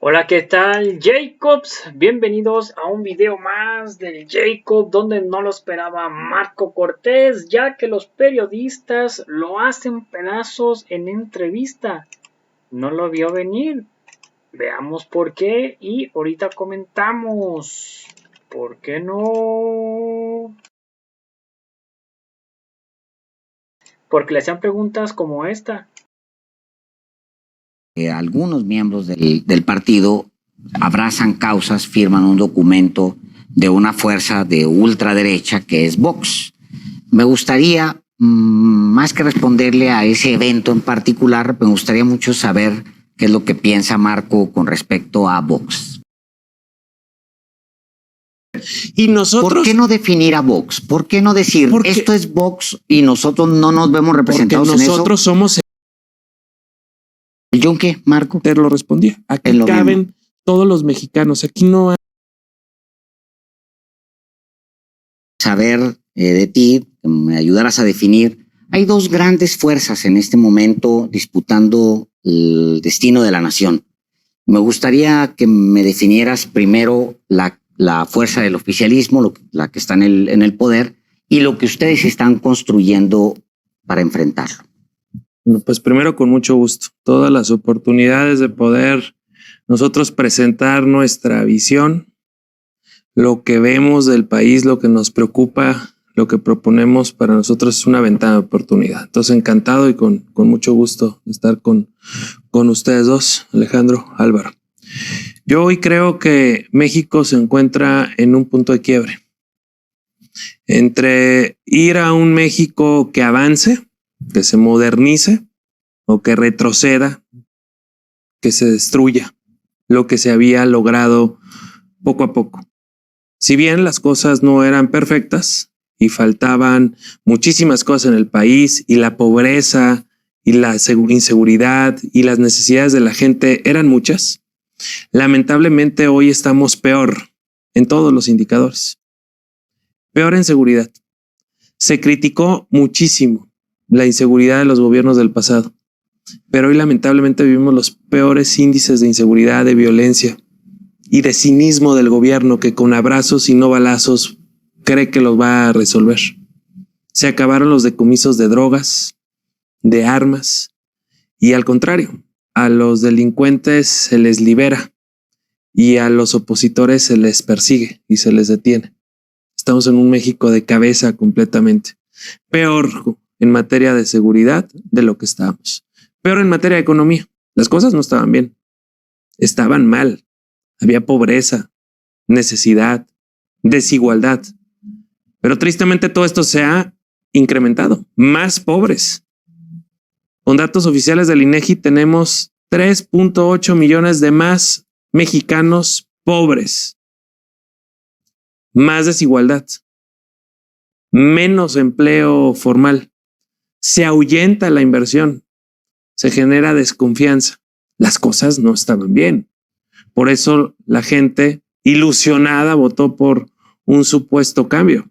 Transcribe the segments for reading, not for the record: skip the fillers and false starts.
Hola, ¿qué tal, Jacobs? Bienvenidos a un video más del Jacob, donde no lo esperaba Marco Cortés, ya que los periodistas lo hacen pedazos en entrevista. No lo vio venir. Veamos por qué y ahorita comentamos. ¿Por qué no? Porque le hacían preguntas como esta. Algunos miembros del partido abrazan causas, firman un documento de una fuerza de ultraderecha que es Vox. Me gustaría, más que responderle a ese evento en particular, me gustaría mucho saber qué es lo que piensa Marco con respecto a Vox. Y nosotros, ¿por qué no definir a Vox? ¿Por qué no decir esto es Vox y nosotros no nos vemos representados en eso? Porque nosotros somos ¿El yunque, Marco? Te lo respondía. Aquí caben todos los mexicanos. Aquí no hay saber de ti, que me ayudaras a definir. Hay dos grandes fuerzas en este momento disputando el destino de la nación. Me gustaría que me definieras primero la fuerza del oficialismo, la que está en el poder, y lo que ustedes están construyendo para enfrentarlo. Bueno, pues primero, con mucho gusto, todas las oportunidades de poder nosotros presentar nuestra visión, lo que vemos del país, lo que nos preocupa, lo que proponemos para nosotros es una ventana de oportunidad. Entonces, encantado y con mucho gusto de estar con ustedes dos, Alejandro, Álvaro. Yo hoy creo que México se encuentra en un punto de quiebre. Entre ir a un México que avance, que se modernice, o que retroceda, que se destruya lo que se había logrado poco a poco. Si bien las cosas no eran perfectas y faltaban muchísimas cosas en el país y la pobreza y la inseguridad y las necesidades de la gente eran muchas, lamentablemente hoy estamos peor en todos los indicadores. Peor en seguridad. Se criticó muchísimo la inseguridad de los gobiernos del pasado, pero hoy lamentablemente vivimos los peores índices de inseguridad, de violencia y de cinismo del gobierno que con abrazos y no balazos cree que los va a resolver. Se acabaron los decomisos de drogas, de armas, y al contrario, a los delincuentes se les libera y a los opositores se les persigue y se les detiene. Estamos en un México de cabeza completamente. Peor en materia de seguridad de lo que estábamos. Peor en materia de economía. Las cosas no estaban bien. Estaban mal. Había pobreza, necesidad, desigualdad. Pero tristemente todo esto se ha incrementado. Más pobres. Con datos oficiales del INEGI tenemos 3.8 millones de más mexicanos pobres. Más desigualdad. Menos empleo formal. Se ahuyenta la inversión. Se genera desconfianza. Las cosas no estaban bien. Por eso la gente ilusionada votó por un supuesto cambio.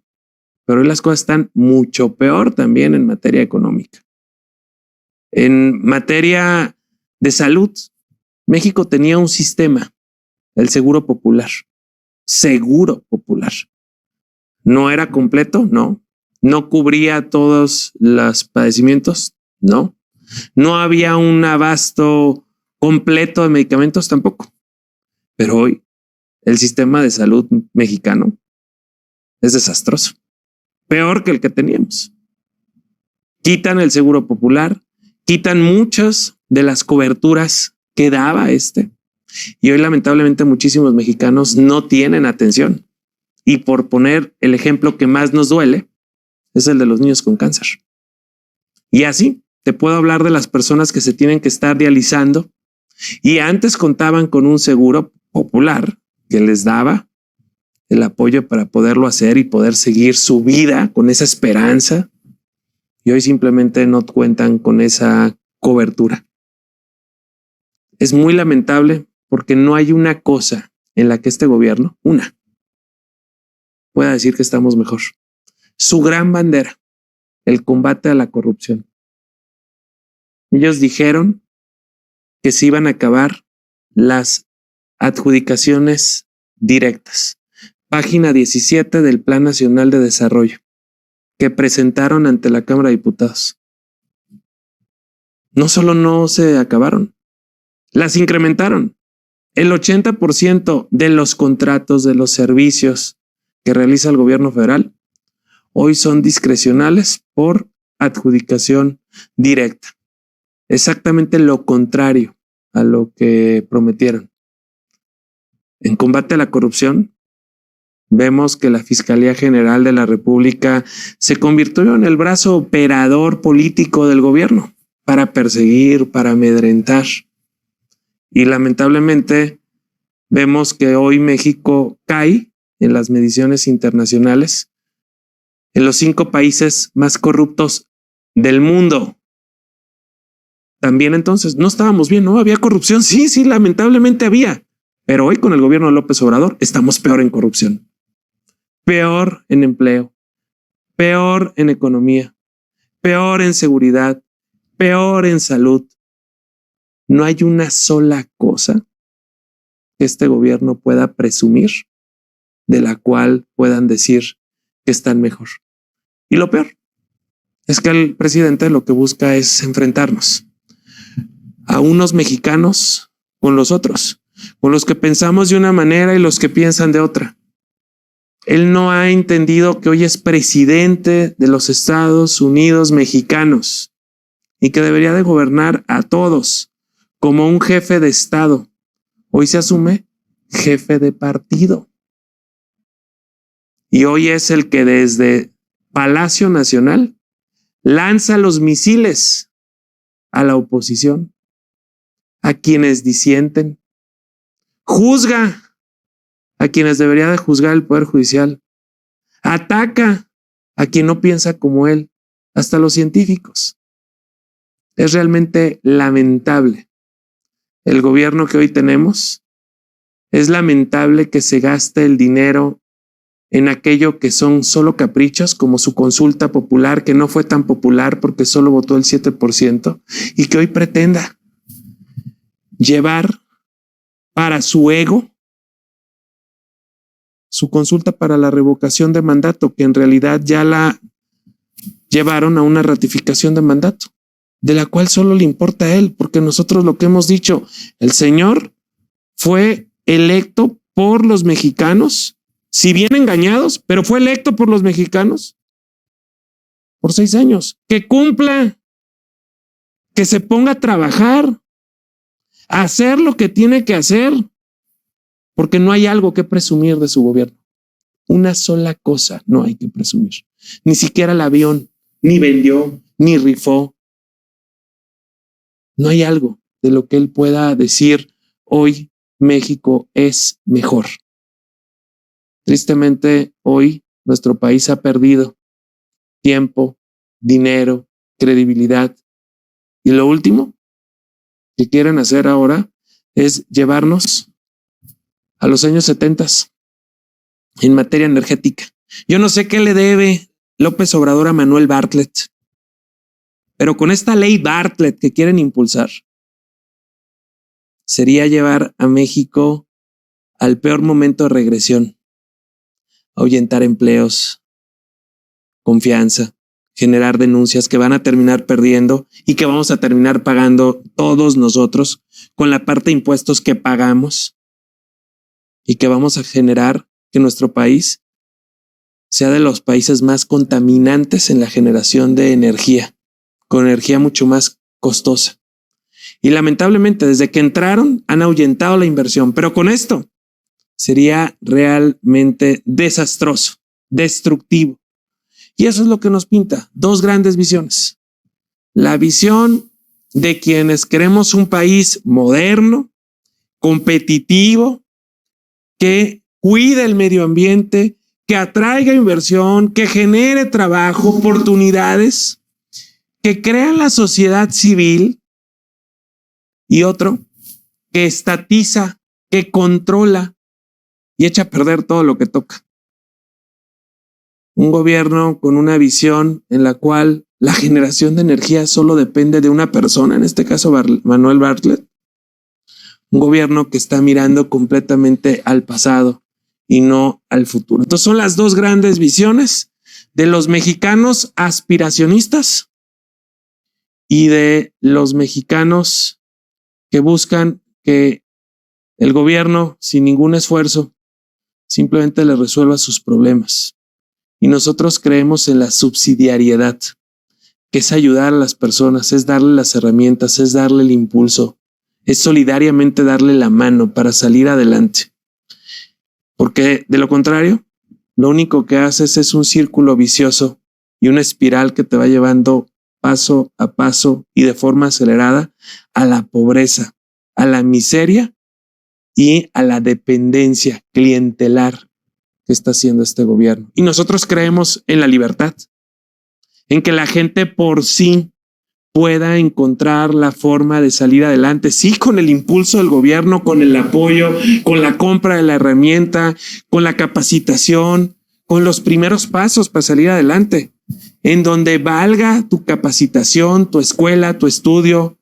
Pero hoy las cosas están mucho peor también en materia económica. En materia de salud, México tenía un sistema, el Seguro Popular. Seguro Popular. ¿No era completo? No. ¿No cubría todos los padecimientos? No. ¿No había un abasto completo de medicamentos? Tampoco. Pero hoy el sistema de salud mexicano es desastroso. Peor que el que teníamos. Quitan el Seguro Popular, quitan muchas de las coberturas que daba y hoy lamentablemente muchísimos mexicanos no tienen atención. Y por poner el ejemplo que más nos duele, es el de los niños con cáncer. Y así te puedo hablar de las personas que se tienen que estar dializando y antes contaban con un seguro popular que les daba el apoyo para poderlo hacer y poder seguir su vida con esa esperanza. Y hoy simplemente no cuentan con esa cobertura. Es muy lamentable porque no hay una cosa en la que este gobierno, pueda decir que estamos mejor. Su gran bandera, el combate a la corrupción. Ellos dijeron que se iban a acabar las adjudicaciones directas. Página 17 del Plan Nacional de Desarrollo que presentaron ante la Cámara de Diputados. No solo no se acabaron, las incrementaron. El 80% de los contratos de los servicios que realiza el gobierno federal hoy son discrecionales por adjudicación directa. Exactamente lo contrario a lo que prometieron. En combate a la corrupción, vemos que la Fiscalía General de la República se convirtió en el brazo operador político del gobierno para perseguir, para amedrentar. Y lamentablemente vemos que hoy México cae en las mediciones internacionales en los 5 países más corruptos del mundo. También entonces no estábamos bien, ¿no? ¿Había corrupción? Sí, lamentablemente había. Pero hoy con el gobierno de López Obrador estamos peor en corrupción, peor en empleo, peor en economía, peor en seguridad, peor en salud. No hay una sola cosa que este gobierno pueda presumir de la cual puedan decir que están mejor. Y lo peor es que el presidente lo que busca es enfrentarnos a unos mexicanos con los otros, con los que pensamos de una manera y los que piensan de otra. Él no ha entendido que hoy es presidente de los Estados Unidos mexicanos y que debería de gobernar a todos como un jefe de Estado. Hoy se asume jefe de partido. Y hoy es el que desde Palacio Nacional lanza los misiles a la oposición, a quienes disienten, juzga a quienes debería de juzgar el Poder Judicial, ataca a quien no piensa como él, hasta los científicos. Es realmente lamentable el gobierno que hoy tenemos. Es lamentable que se gaste el dinero en aquello que son solo caprichos, como su consulta popular, que no fue tan popular porque solo votó el 7%, y que hoy pretenda llevar para su ego su consulta para la revocación de mandato, que en realidad ya la llevaron a una ratificación de mandato, de la cual solo le importa a él, porque nosotros lo que hemos dicho, el señor fue electo por los mexicanos, si bien engañados, pero fue electo por los mexicanos por 6 años. Que cumpla, que se ponga a trabajar, a hacer lo que tiene que hacer, porque no hay algo que presumir de su gobierno. Una sola cosa no hay que presumir. Ni siquiera el avión, ni vendió, ni rifó. No hay algo de lo que él pueda decir hoy México es mejor. Tristemente, hoy nuestro país ha perdido tiempo, dinero, credibilidad. Y lo último que quieren hacer ahora es llevarnos a los años 70 en materia energética. Yo no sé qué le debe López Obrador a Manuel Bartlett, pero con esta ley Bartlett que quieren impulsar, sería llevar a México al peor momento de regresión, ahuyentar empleos, confianza, generar denuncias que van a terminar perdiendo y que vamos a terminar pagando todos nosotros con la parte de impuestos que pagamos, y que vamos a generar que nuestro país sea de los países más contaminantes en la generación de energía, con energía mucho más costosa. Y lamentablemente, desde que entraron, han ahuyentado la inversión, pero con esto sería realmente desastroso, destructivo. Y eso es lo que nos pinta 2 grandes visiones. La visión de quienes queremos un país moderno, competitivo, que cuide el medio ambiente, que atraiga inversión, que genere trabajo, oportunidades, que crea la sociedad civil, y otro que estatiza, que controla y echa a perder todo lo que toca. Un gobierno con una visión en la cual la generación de energía solo depende de una persona, en este caso Manuel Bartlett. Un gobierno que está mirando completamente al pasado y no al futuro. Entonces son las dos grandes visiones de los mexicanos aspiracionistas y de los mexicanos que buscan que el gobierno, sin ningún esfuerzo, simplemente le resuelva sus problemas. Y nosotros creemos en la subsidiariedad, que es ayudar a las personas, es darle las herramientas, es darle el impulso, es solidariamente darle la mano para salir adelante. Porque de lo contrario, lo único que haces es un círculo vicioso y una espiral que te va llevando paso a paso y de forma acelerada a la pobreza, a la miseria y a la dependencia clientelar que está haciendo este gobierno. Y nosotros creemos en la libertad, en que la gente por sí pueda encontrar la forma de salir adelante, sí, con el impulso del gobierno, con el apoyo, con la compra de la herramienta, con la capacitación, con los primeros pasos para salir adelante, en donde valga tu capacitación, tu escuela, tu estudio,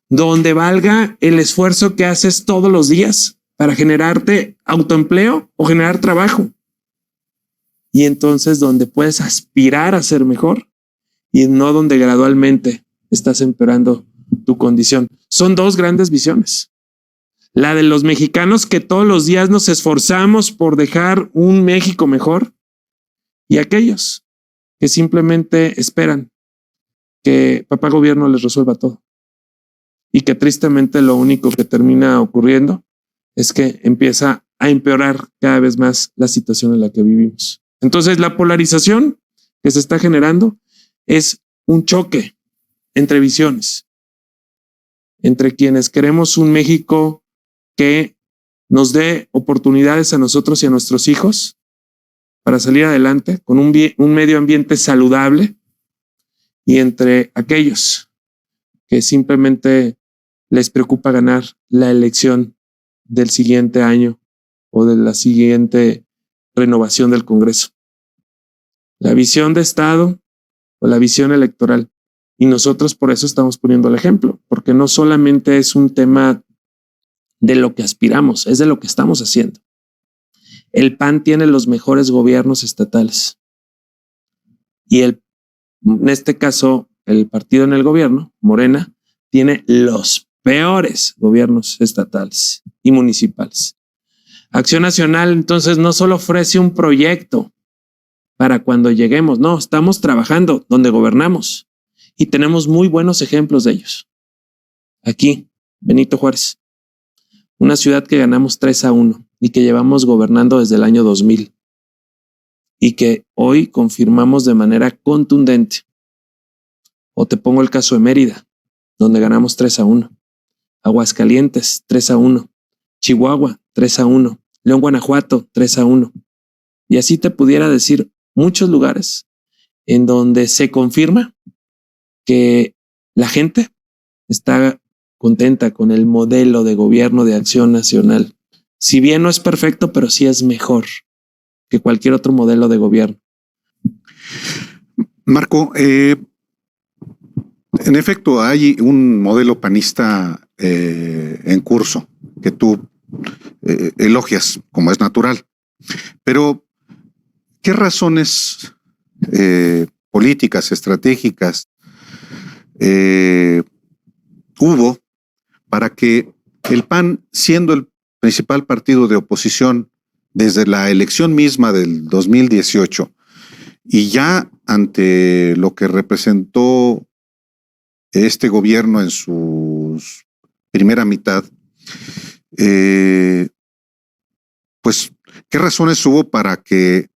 donde valga el esfuerzo que haces todos los días para generarte autoempleo o generar trabajo. Y entonces donde puedes aspirar a ser mejor y no donde gradualmente estás empeorando tu condición. Son dos grandes visiones. La de los mexicanos que todos los días nos esforzamos por dejar un México mejor y aquellos que simplemente esperan que papá gobierno les resuelva todo. Y que tristemente lo único que termina ocurriendo es que empieza a empeorar cada vez más la situación en la que vivimos. Entonces la polarización que se está generando es un choque entre visiones, entre quienes queremos un México que nos dé oportunidades a nosotros y a nuestros hijos para salir adelante con un medio ambiente saludable, y entre aquellos que simplemente les preocupa ganar la elección del siguiente año o de la siguiente renovación del Congreso. La visión de Estado o la visión electoral. Y nosotros por eso estamos poniendo el ejemplo, porque no solamente es un tema de lo que aspiramos, es de lo que estamos haciendo. El PAN tiene los mejores gobiernos estatales. Y en este caso, el partido en el gobierno, Morena, tiene los peores gobiernos estatales y municipales. Acción Nacional, entonces, no solo ofrece un proyecto para cuando lleguemos, no, estamos trabajando donde gobernamos y tenemos muy buenos ejemplos de ellos. Aquí, Benito Juárez, una ciudad que ganamos 3-1 y que llevamos gobernando desde el año 2000 y que hoy confirmamos de manera contundente. O te pongo el caso de Mérida, donde ganamos 3-1. Aguascalientes, 3-1. Chihuahua, 3-1. León, Guanajuato, 3-1. Y así te pudiera decir muchos lugares en donde se confirma que la gente está contenta con el modelo de gobierno de Acción Nacional. Si bien no es perfecto, pero sí es mejor que cualquier otro modelo de gobierno. Marco, en efecto hay un modelo panista en curso que tú elogias, como es natural. Pero, ¿qué razones políticas, estratégicas hubo para que el PAN, siendo el principal partido de oposición desde la elección misma del 2018 y ya ante lo que representó este gobierno en su primera mitad, pues, ¿qué razones hubo para que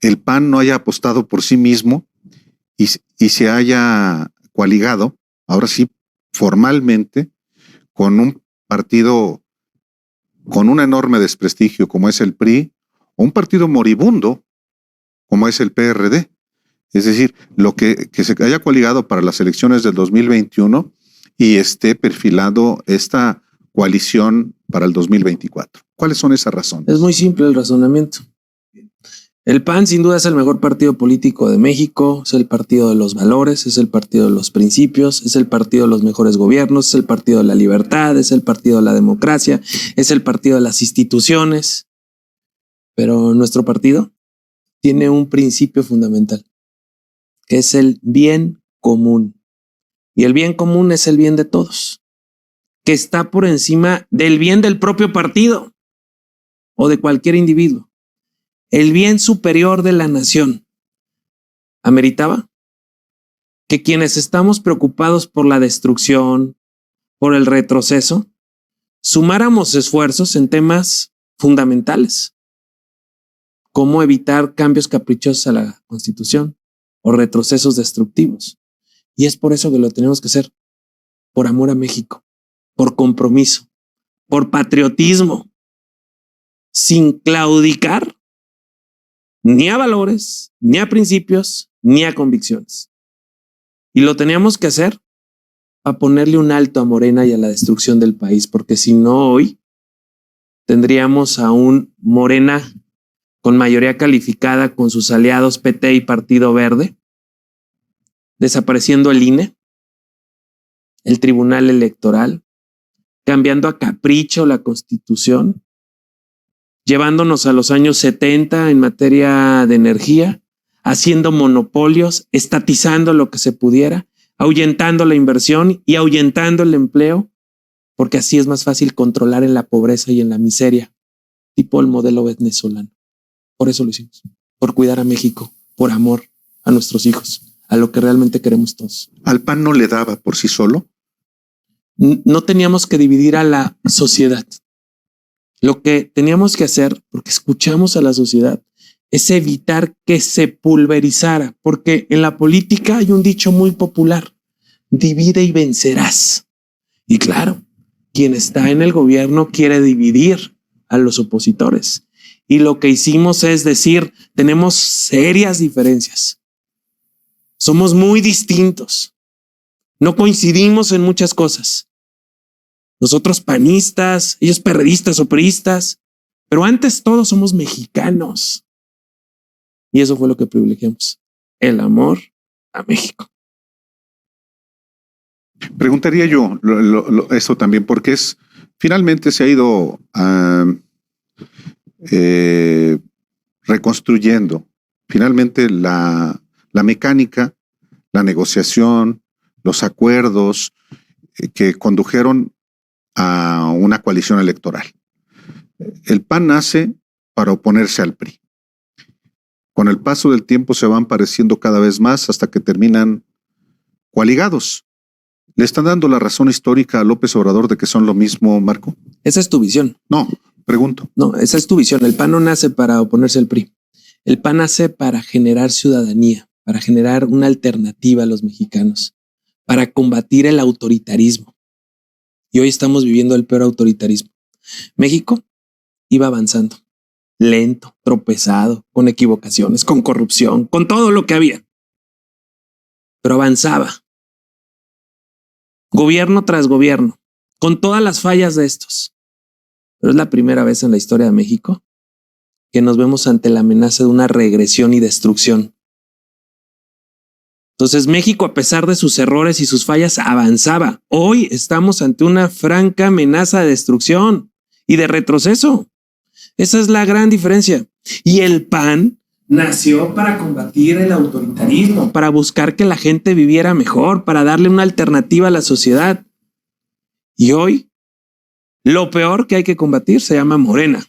el PAN no haya apostado por sí mismo y se haya coaligado, ahora sí, formalmente, con un partido con un enorme desprestigio como es el PRI, o un partido moribundo como es el PRD? Es decir, lo que se haya coaligado para las elecciones del 2021 y esté perfilando esta coalición para el 2024. ¿Cuáles son esas razones? Es muy simple el razonamiento. El PAN sin duda es el mejor partido político de México, es el partido de los valores, es el partido de los principios, es el partido de los mejores gobiernos, es el partido de la libertad, es el partido de la democracia, es el partido de las instituciones. Pero nuestro partido tiene un principio fundamental, que es el bien común. Y el bien común es el bien de todos, que está por encima del bien del propio partido o de cualquier individuo. El bien superior de la nación ameritaba que quienes estamos preocupados por la destrucción, por el retroceso, sumáramos esfuerzos en temas fundamentales, como evitar cambios caprichosos a la Constitución o retrocesos destructivos. Y es por eso que lo tenemos que hacer, por amor a México, por compromiso, por patriotismo, sin claudicar ni a valores, ni a principios, ni a convicciones. Y lo teníamos que hacer para ponerle un alto a Morena y a la destrucción del país, porque si no hoy tendríamos a un Morena con mayoría calificada con sus aliados PT y Partido Verde, desapareciendo el INE, el Tribunal Electoral, cambiando a capricho la Constitución, llevándonos a los años 70 en materia de energía, haciendo monopolios, estatizando lo que se pudiera, ahuyentando la inversión y ahuyentando el empleo, porque así es más fácil controlar en la pobreza y en la miseria, tipo el modelo venezolano. Por eso lo hicimos, por cuidar a México, por amor a nuestros hijos, a lo que realmente queremos todos. ¿Al PAN no le daba por sí solo? No teníamos que dividir a la sociedad. Lo que teníamos que hacer, porque escuchamos a la sociedad, es evitar que se pulverizara, porque en la política hay un dicho muy popular: divide y vencerás. Y claro, quien está en el gobierno quiere dividir a los opositores. Y lo que hicimos es decir, tenemos serias diferencias. Somos muy distintos. No coincidimos en muchas cosas. Nosotros panistas, ellos perredistas o priistas, pero antes todos somos mexicanos. Y eso fue lo que privilegiamos, el amor a México. Preguntaría yo eso también, porque finalmente se ha ido reconstruyendo. Finalmente la mecánica, la negociación, los acuerdos que condujeron a una coalición electoral. El PAN nace para oponerse al PRI. Con el paso del tiempo se van pareciendo cada vez más hasta que terminan coaligados. ¿Le están dando la razón histórica a López Obrador de que son lo mismo, Marco? Esa es tu visión. No, pregunto. No, esa es tu visión. El PAN no nace para oponerse al PRI. El PAN nace para generar ciudadanía, para generar una alternativa a los mexicanos, para combatir el autoritarismo. Y hoy estamos viviendo el peor autoritarismo. México iba avanzando, lento, tropezado, con equivocaciones, con corrupción, con todo lo que había. Pero avanzaba. Gobierno tras gobierno, con todas las fallas de estos. Pero es la primera vez en la historia de México que nos vemos ante la amenaza de una regresión y destrucción. Entonces México, a pesar de sus errores y sus fallas, avanzaba. Hoy estamos ante una franca amenaza de destrucción y de retroceso. Esa es la gran diferencia. Y el PAN nació para combatir el autoritarismo, para buscar que la gente viviera mejor, para darle una alternativa a la sociedad. Y hoy, lo peor que hay que combatir se llama Morena.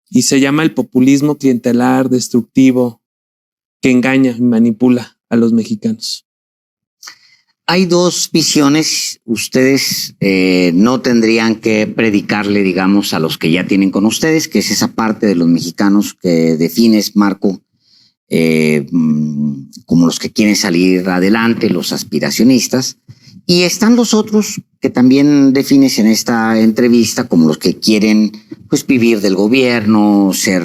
Y se llama el populismo clientelar, destructivo, que engaña y manipula a los mexicanos. Hay dos visiones. Ustedes no tendrían que predicarle, digamos, a los que ya tienen con ustedes, que es esa parte de los mexicanos que defines, Marco, como los que quieren salir adelante, los aspiracionistas. Y están los otros que también defines en esta entrevista como los que quieren, pues, vivir del gobierno, ser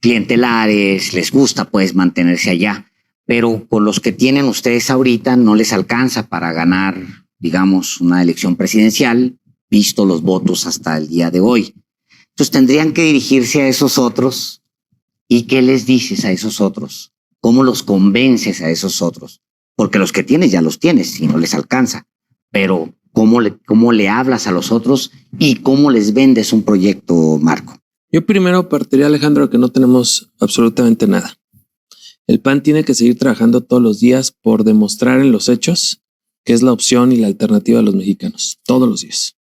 clientelares, les gusta, pues, mantenerse allá. Pero con los que tienen ustedes ahorita no les alcanza para ganar, digamos, una elección presidencial, visto los votos hasta el día de hoy. Entonces tendrían que dirigirse a esos otros. ¿Y qué les dices a esos otros? ¿Cómo los convences a esos otros? Porque los que tienes ya los tienes y no les alcanza. Pero ¿cómo le hablas a los otros y cómo les vendes un proyecto, Marco? Yo primero partiría, Alejandro, que no tenemos absolutamente nada. El PAN tiene que seguir trabajando todos los días por demostrar en los hechos que es la opción y la alternativa a los mexicanos. Todos los días.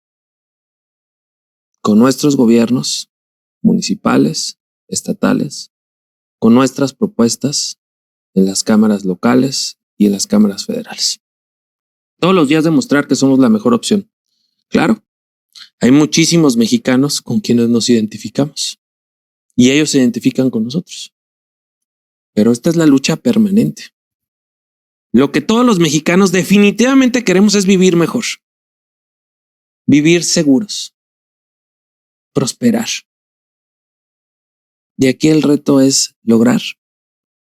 Con nuestros gobiernos municipales, estatales, con nuestras propuestas en las cámaras locales y en las cámaras federales. Todos los días demostrar que somos la mejor opción. Claro, hay muchísimos mexicanos con quienes nos identificamos y ellos se identifican con nosotros. Pero esta es la lucha permanente. Lo que todos los mexicanos definitivamente queremos es vivir mejor, vivir seguros, prosperar. Y aquí el reto es lograr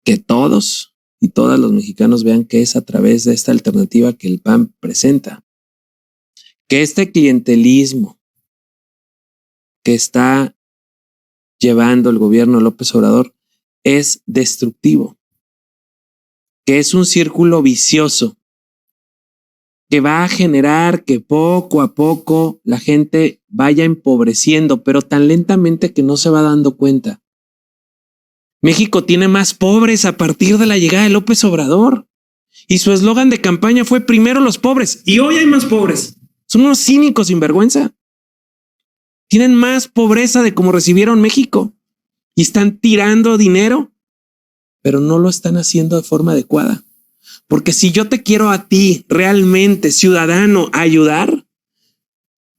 que todos y todas los mexicanos vean que es a través de esta alternativa que el PAN presenta. Que este clientelismo que está llevando el gobierno de López Obrador es destructivo. Que es un círculo vicioso que va a generar que poco a poco la gente vaya empobreciendo, pero tan lentamente que no se va dando cuenta. México tiene más pobres a partir de la llegada de López Obrador. Y su eslogan de campaña fue primero los pobres. Y hoy hay más pobres. Son unos cínicos sin vergüenza. Tienen más pobreza de como recibieron México. Y están tirando dinero, pero no lo están haciendo de forma adecuada. Porque si yo te quiero a ti, realmente, ciudadano, ayudar,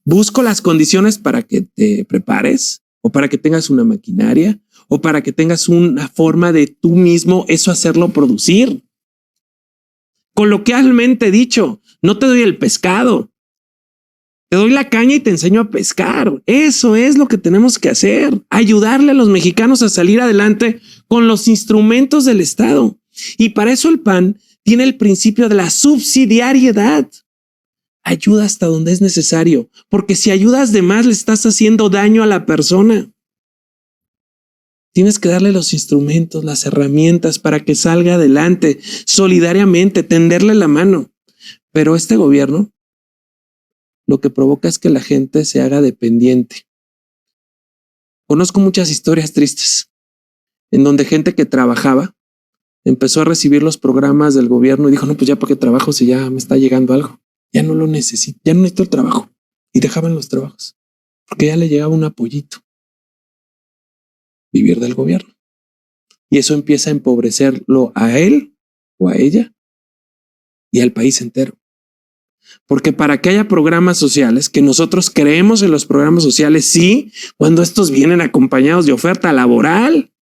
busco las condiciones para que te prepares o para que tengas una maquinaria o para que tengas una forma de tú mismo eso hacerlo producir. Coloquialmente dicho, no te doy el pescado, te doy la caña y te enseño a pescar. Eso es lo que tenemos que hacer, ayudarle a los mexicanos a salir adelante con los instrumentos del Estado. Y para eso el PAN tiene el principio de la subsidiariedad. Ayuda hasta donde es necesario, porque si ayudas de más le estás haciendo daño a la persona. Tienes que darle los instrumentos, las herramientas para que salga adelante solidariamente, tenderle la mano. Pero este gobierno lo que provoca es que la gente se haga dependiente. Conozco muchas historias tristes en donde gente que trabajaba empezó a recibir los programas del gobierno y dijo, no, pues ya para qué trabajo si ya me está llegando algo. Ya no lo necesito, ya no necesito el trabajo. Y dejaban los trabajos porque ya le llegaba un apoyito. Vivir del gobierno. Y eso empieza a empobrecerlo a él o a ella y al país entero. Porque para que haya programas sociales, que nosotros creemos en los programas sociales, sí, cuando estos vienen acompañados de oferta laboral.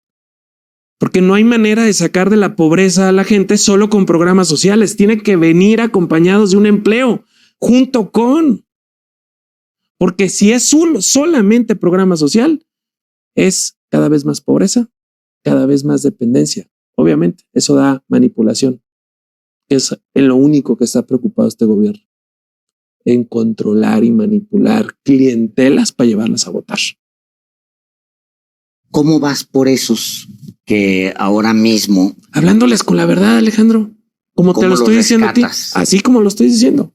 Porque no hay manera de sacar de la pobreza a la gente solo con programas sociales. Tiene que venir acompañados de un empleo junto con. Porque si es solamente programa social, es cada vez más pobreza, cada vez más dependencia. Obviamente, eso da manipulación. Es en lo único que está preocupado este gobierno. En controlar y manipular clientelas para llevarlas a votar. ¿Cómo vas por esos que ahora mismo... Hablándoles con la verdad, Alejandro, como te lo estoy diciendo a ti, así como lo estoy diciendo.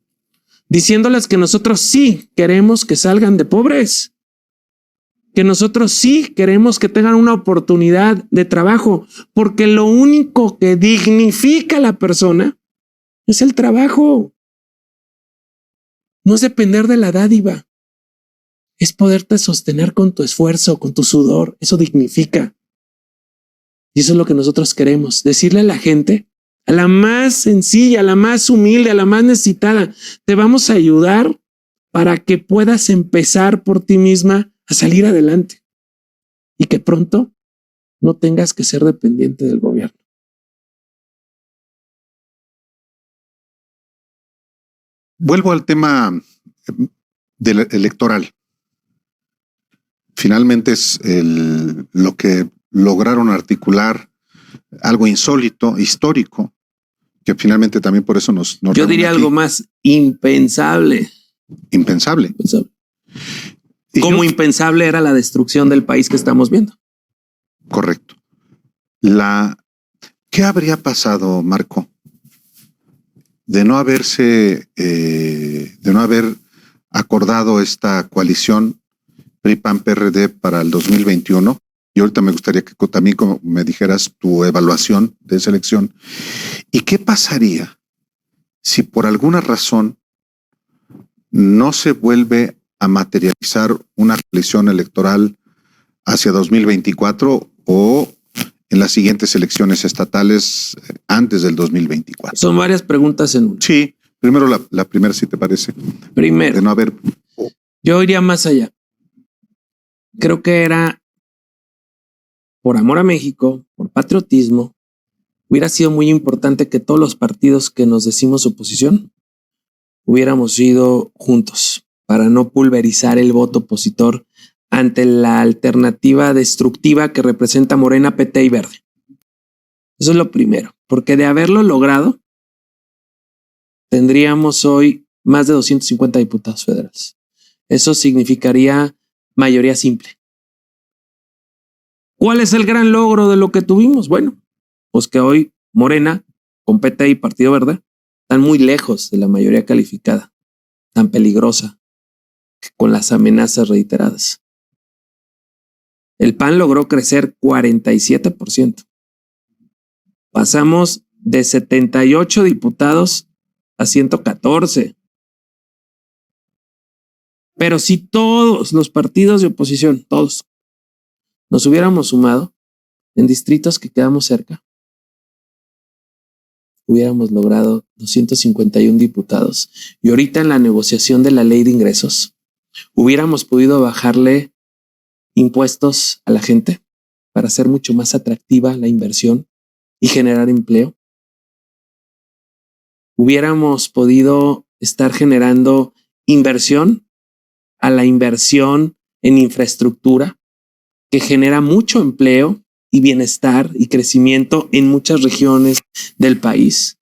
Diciéndoles que nosotros sí queremos que salgan de pobres. Que nosotros sí queremos que tengan una oportunidad de trabajo, porque lo único que dignifica a la persona es el trabajo. No es depender de la dádiva. Es poderte sostener con tu esfuerzo, con tu sudor. Eso dignifica. Y eso es lo que nosotros queremos. Decirle a la gente, a la más sencilla, a la más humilde, a la más necesitada, te vamos a ayudar para que puedas empezar por ti misma a salir adelante y que pronto no tengas que ser dependiente del gobierno. Vuelvo al tema del electoral. Finalmente es lo que lograron articular, algo insólito, histórico, que finalmente también por eso nos Yo diría algo más impensable. Impensable. Como impensable era la destrucción del país que estamos viendo. Correcto. ¿Qué habría pasado, Marco, de no haber acordado esta coalición PRI-PAN-PRD para el 2021? Y ahorita me gustaría que también me dijeras tu evaluación de esa elección. ¿Y qué pasaría si por alguna razón no se vuelve a materializar una coalición electoral hacia 2024 o en las siguientes elecciones estatales antes del 2024? Son varias preguntas en una. Sí, primero la primera, si te parece. Primero, de no haber... yo iría más allá. Creo que era por amor a México, por patriotismo, hubiera sido muy importante que todos los partidos que nos decimos oposición hubiéramos ido juntos para no pulverizar el voto opositor ante la alternativa destructiva que representa Morena, PT y Verde. Eso es lo primero, porque de haberlo logrado, tendríamos hoy más de 250 diputados federales. Eso significaría mayoría simple. ¿Cuál es el gran logro de lo que tuvimos? Bueno, pues que hoy Morena, con PT y Partido Verde, están muy lejos de la mayoría calificada, tan peligrosa, con las amenazas reiteradas. El PAN logró crecer 47%. Pasamos de 78 diputados a 114. Pero si todos los partidos de oposición, todos, nos hubiéramos sumado en distritos que quedamos cerca, hubiéramos logrado 251 diputados. Y ahorita en la negociación de la ley de ingresos, hubiéramos podido bajarle impuestos a la gente para hacer mucho más atractiva la inversión y generar empleo. Hubiéramos podido estar generando inversión a la inversión en infraestructura que genera mucho empleo y bienestar y crecimiento en muchas regiones del país.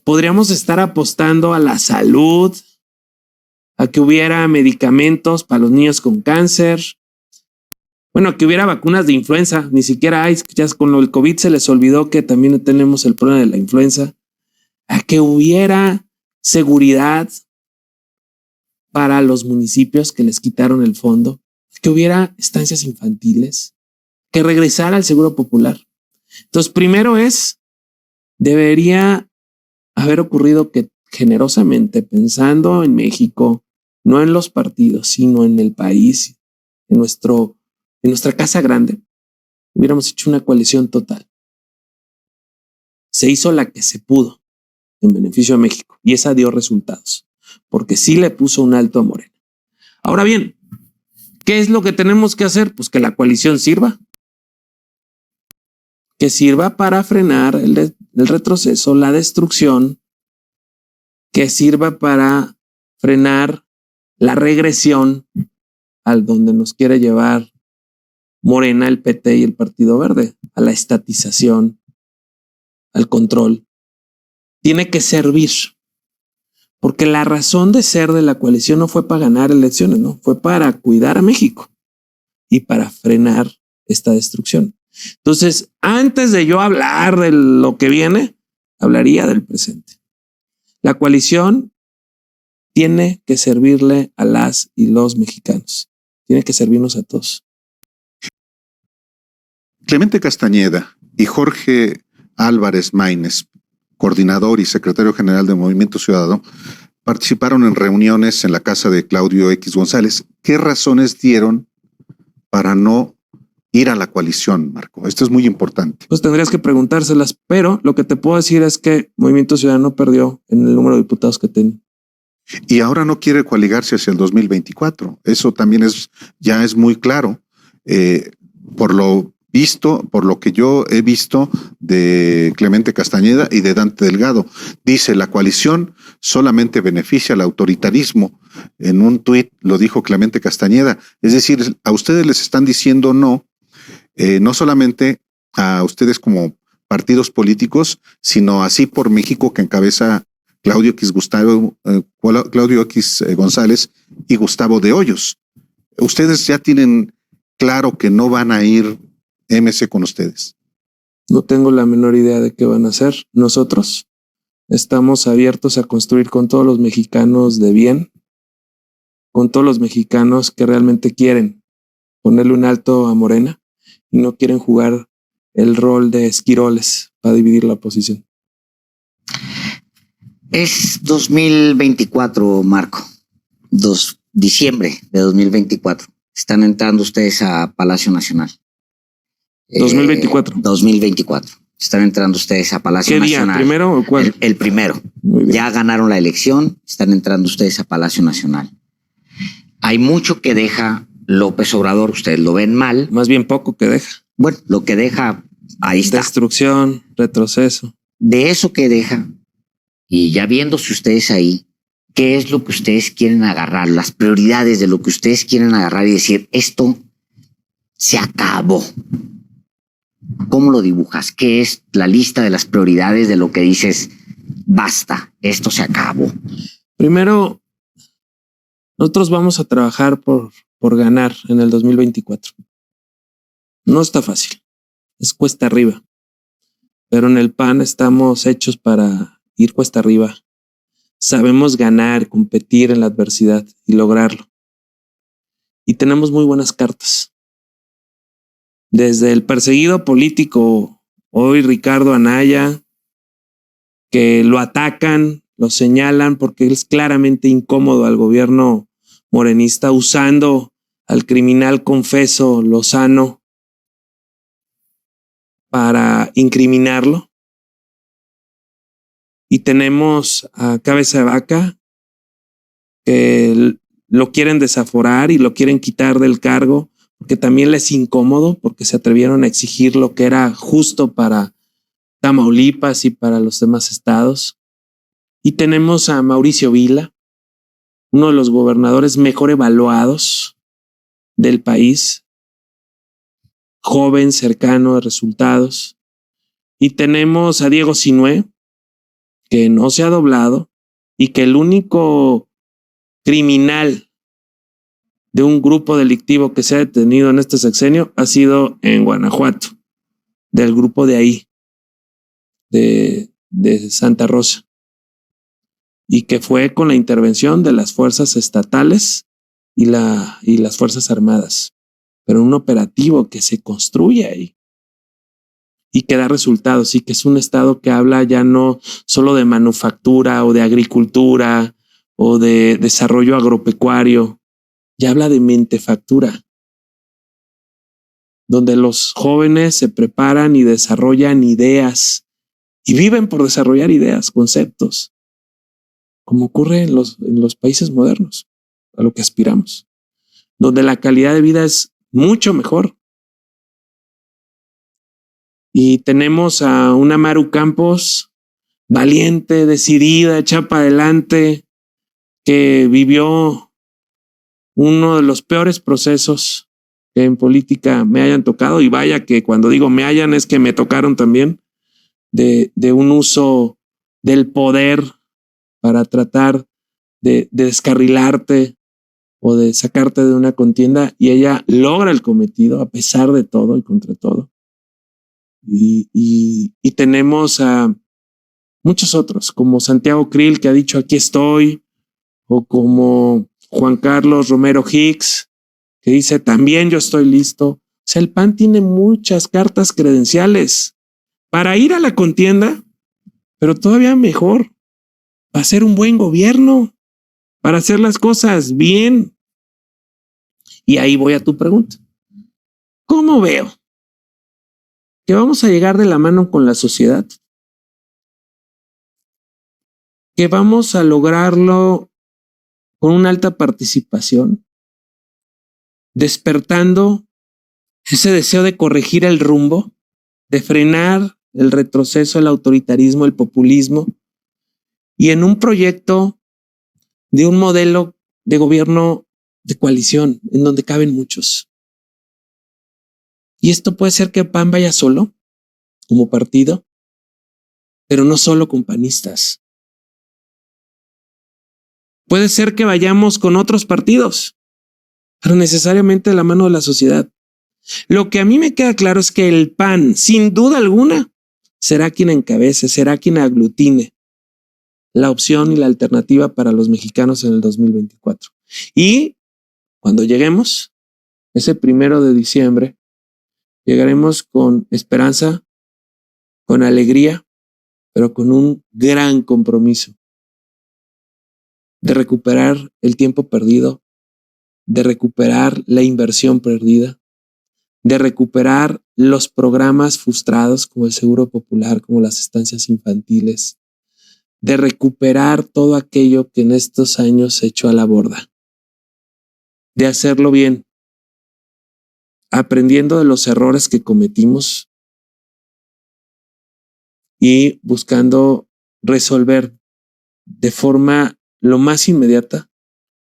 Podríamos estar apostando a la salud, a que hubiera medicamentos para los niños con cáncer, bueno, que hubiera vacunas de influenza, ni siquiera hay, ya con el COVID se les olvidó que también tenemos el problema de la influenza, a que hubiera seguridad para los municipios que les quitaron el fondo, que hubiera estancias infantiles, que regresara al Seguro Popular. Entonces, primero debería haber ocurrido que generosamente, pensando en México, no en los partidos, sino en el país, en nuestra casa grande, hubiéramos hecho una coalición total. Se hizo la que se pudo en beneficio de México y esa dio resultados, porque sí le puso un alto a Morena. Ahora bien, ¿qué es lo que tenemos que hacer? Pues que la coalición sirva. Que sirva para frenar el retroceso, la destrucción, que sirva para frenar la regresión al donde nos quiere llevar Morena, el PT y el Partido Verde, a la estatización, al control. Tiene que servir, porque la razón de ser de la coalición no fue para ganar elecciones, no, fue para cuidar a México y para frenar esta destrucción. Entonces, antes de yo hablar de lo que viene, hablaría del presente. La coalición tiene que servirle a las y los mexicanos, tiene que servirnos a todos. Clemente Castañeda y Jorge Álvarez Maínez, coordinador y secretario general de Movimiento Ciudadano, participaron en reuniones en la casa de Claudio X González. ¿Qué razones dieron para no ir a la coalición, Marco? Esto es muy importante. Pues tendrías que preguntárselas, pero lo que te puedo decir es que Movimiento Ciudadano perdió en el número de diputados que tiene. Y ahora no quiere coaligarse hacia el 2024. Eso también ya es muy claro. Por lo que yo he visto de Clemente Castañeda y de Dante Delgado. Dice, la coalición solamente beneficia al autoritarismo. En un tuit lo dijo Clemente Castañeda. Es decir, a ustedes les están diciendo no solamente a ustedes como partidos políticos, sino así por México, que encabeza Claudio X González y Gustavo de Hoyos. ustedes ya tienen claro que no van a ir MC con ustedes. No tengo la menor idea de qué van a hacer. Nosotros estamos abiertos a construir con todos los mexicanos de bien, con todos los mexicanos que realmente quieren ponerle un alto a Morena y no quieren jugar el rol de esquiroles para dividir la oposición. Es 2024, Marco. Diciembre de 2024. Están entrando ustedes a Palacio Nacional. 2024. 2024. Están entrando ustedes a Palacio Nacional. ¿Qué día? ¿Primero o cuál? El primero. Muy bien. Ya ganaron la elección, están entrando ustedes a Palacio Nacional. Hay mucho que deja López Obrador, ustedes lo ven mal. Más bien poco que deja. Bueno, lo que deja, ahí está. Destrucción, retroceso. De eso que deja, y ya viéndose ustedes ahí, ¿qué es lo que ustedes quieren agarrar? Las prioridades de lo que ustedes quieren agarrar y decir, esto se acabó. ¿Cómo lo dibujas? ¿Qué es la lista de las prioridades de lo que dices, basta, esto se acabó? Primero, nosotros vamos a trabajar por ganar en el 2024. No está fácil, es cuesta arriba, pero en el PAN estamos hechos para ir cuesta arriba. Sabemos ganar, competir en la adversidad y lograrlo. Y tenemos muy buenas cartas. Desde el perseguido político, hoy Ricardo Anaya, que lo atacan, lo señalan porque es claramente incómodo al gobierno morenista, usando al criminal confeso Lozano para incriminarlo. Y tenemos a Cabeza de Vaca, que lo quieren desaforar y lo quieren quitar del cargo, porque también les es incómodo, porque se atrevieron a exigir lo que era justo para Tamaulipas y para los demás estados. Y tenemos a Mauricio Vila, uno de los gobernadores mejor evaluados del país, joven, cercano de resultados. Y tenemos a Diego Sinue, que no se ha doblado y que el único criminal de un grupo delictivo que se ha detenido en este sexenio ha sido en Guanajuato, del grupo de ahí, de Santa Rosa, y que fue con la intervención de las fuerzas estatales y las fuerzas armadas, pero un operativo que se construye ahí y que da resultados, y que es un estado que habla ya no solo de manufactura o de agricultura o de desarrollo agropecuario, ya habla de mentefactura, donde los jóvenes se preparan y desarrollan ideas y viven por desarrollar ideas, conceptos, como ocurre en los países modernos, a lo que aspiramos, donde la calidad de vida es mucho mejor. Y tenemos a una Maru Campos valiente, decidida, hecha para adelante, que vivió uno de los peores procesos que en política me hayan tocado, y vaya que cuando digo me hayan es que me tocaron también, de un uso del poder para tratar de descarrilarte o de sacarte de una contienda, y ella logra el cometido a pesar de todo y contra todo. Y tenemos a muchos otros, como Santiago Krill, que ha dicho aquí estoy, o como Juan Carlos Romero Hicks, que dice también yo estoy listo. O sea, el PAN tiene muchas cartas credenciales para ir a la contienda, pero todavía mejor, para hacer un buen gobierno, para hacer las cosas bien. Y ahí voy a tu pregunta. ¿Cómo veo que vamos a llegar de la mano con la sociedad? Que vamos a lograrlo con una alta participación, despertando ese deseo de corregir el rumbo, de frenar el retroceso, el autoritarismo, el populismo, y en un proyecto de un modelo de gobierno de coalición en donde caben muchos. Y esto puede ser que PAN vaya solo, como partido, pero no solo con panistas. Puede ser que vayamos con otros partidos, pero necesariamente de la mano de la sociedad. Lo que a mí me queda claro es que el PAN, sin duda alguna, será quien encabece, será quien aglutine la opción y la alternativa para los mexicanos en el 2024. Y cuando lleguemos, ese 1 de diciembre, llegaremos con esperanza, con alegría, pero con un gran compromiso de recuperar el tiempo perdido, de recuperar la inversión perdida, de recuperar los programas frustrados como el Seguro Popular, como las estancias infantiles, de recuperar todo aquello que en estos años se echó a la borda, de hacerlo bien, aprendiendo de los errores que cometimos y buscando resolver de forma lo más inmediata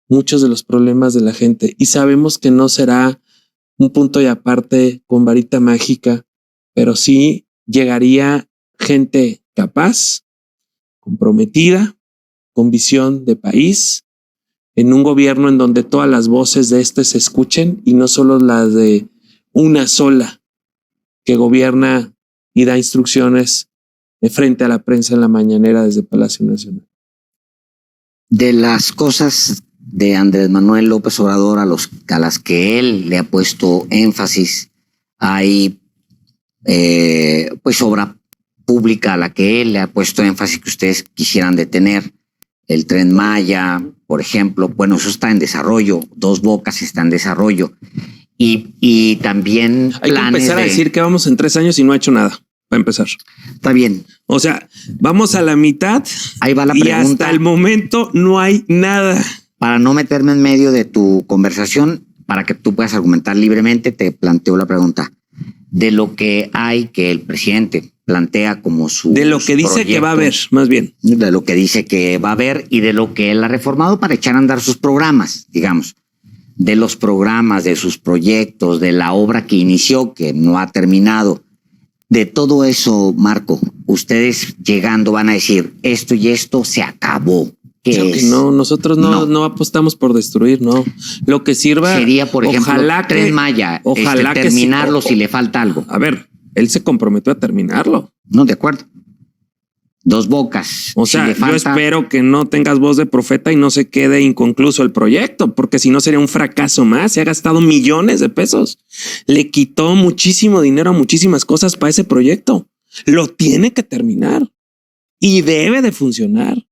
muchos de los problemas de la gente. Y sabemos que no será un punto y aparte con varita mágica, pero sí llegaría gente capaz, comprometida, con visión de país, en un gobierno en donde todas las voces de se escuchen y no solo las de una sola que gobierna y da instrucciones frente a la prensa en la mañanera desde Palacio Nacional. De las cosas de Andrés Manuel López Obrador a las que él le ha puesto énfasis, hay pues obra pública a la que él le ha puesto énfasis que ustedes quisieran detener. El Tren Maya, por ejemplo, bueno, eso está en desarrollo. Dos Bocas está en desarrollo. Y también hay que empezar a decir que vamos en 3 años y no ha hecho nada. Para empezar. Está bien. O sea, vamos a la mitad. Ahí va la pregunta. Y hasta el momento no hay nada. Para no meterme en medio de tu conversación, para que tú puedas argumentar libremente, te planteo la pregunta. De lo que hay que el presidente plantea como su... De lo que dice que va a haber, más bien. De lo que dice que va a haber y de lo que él ha reformado para echar a andar sus programas, digamos. De los programas, de sus proyectos, de la obra que inició, que no ha terminado. De todo eso, Marco, ustedes llegando van a decir esto y esto se acabó. Claro que no, nosotros no apostamos por destruir, no. Lo que sirva sería, por ejemplo, Tren Maya, ojalá terminarlo si le falta algo. A ver, él se comprometió a terminarlo. No, de acuerdo. Dos Bocas. O sea, yo espero que no tengas voz de profeta y no se quede inconcluso el proyecto, porque si no sería un fracaso más. Se ha gastado millones de pesos. Le quitó muchísimo dinero a muchísimas cosas para ese proyecto. Lo tiene que terminar y debe de funcionar.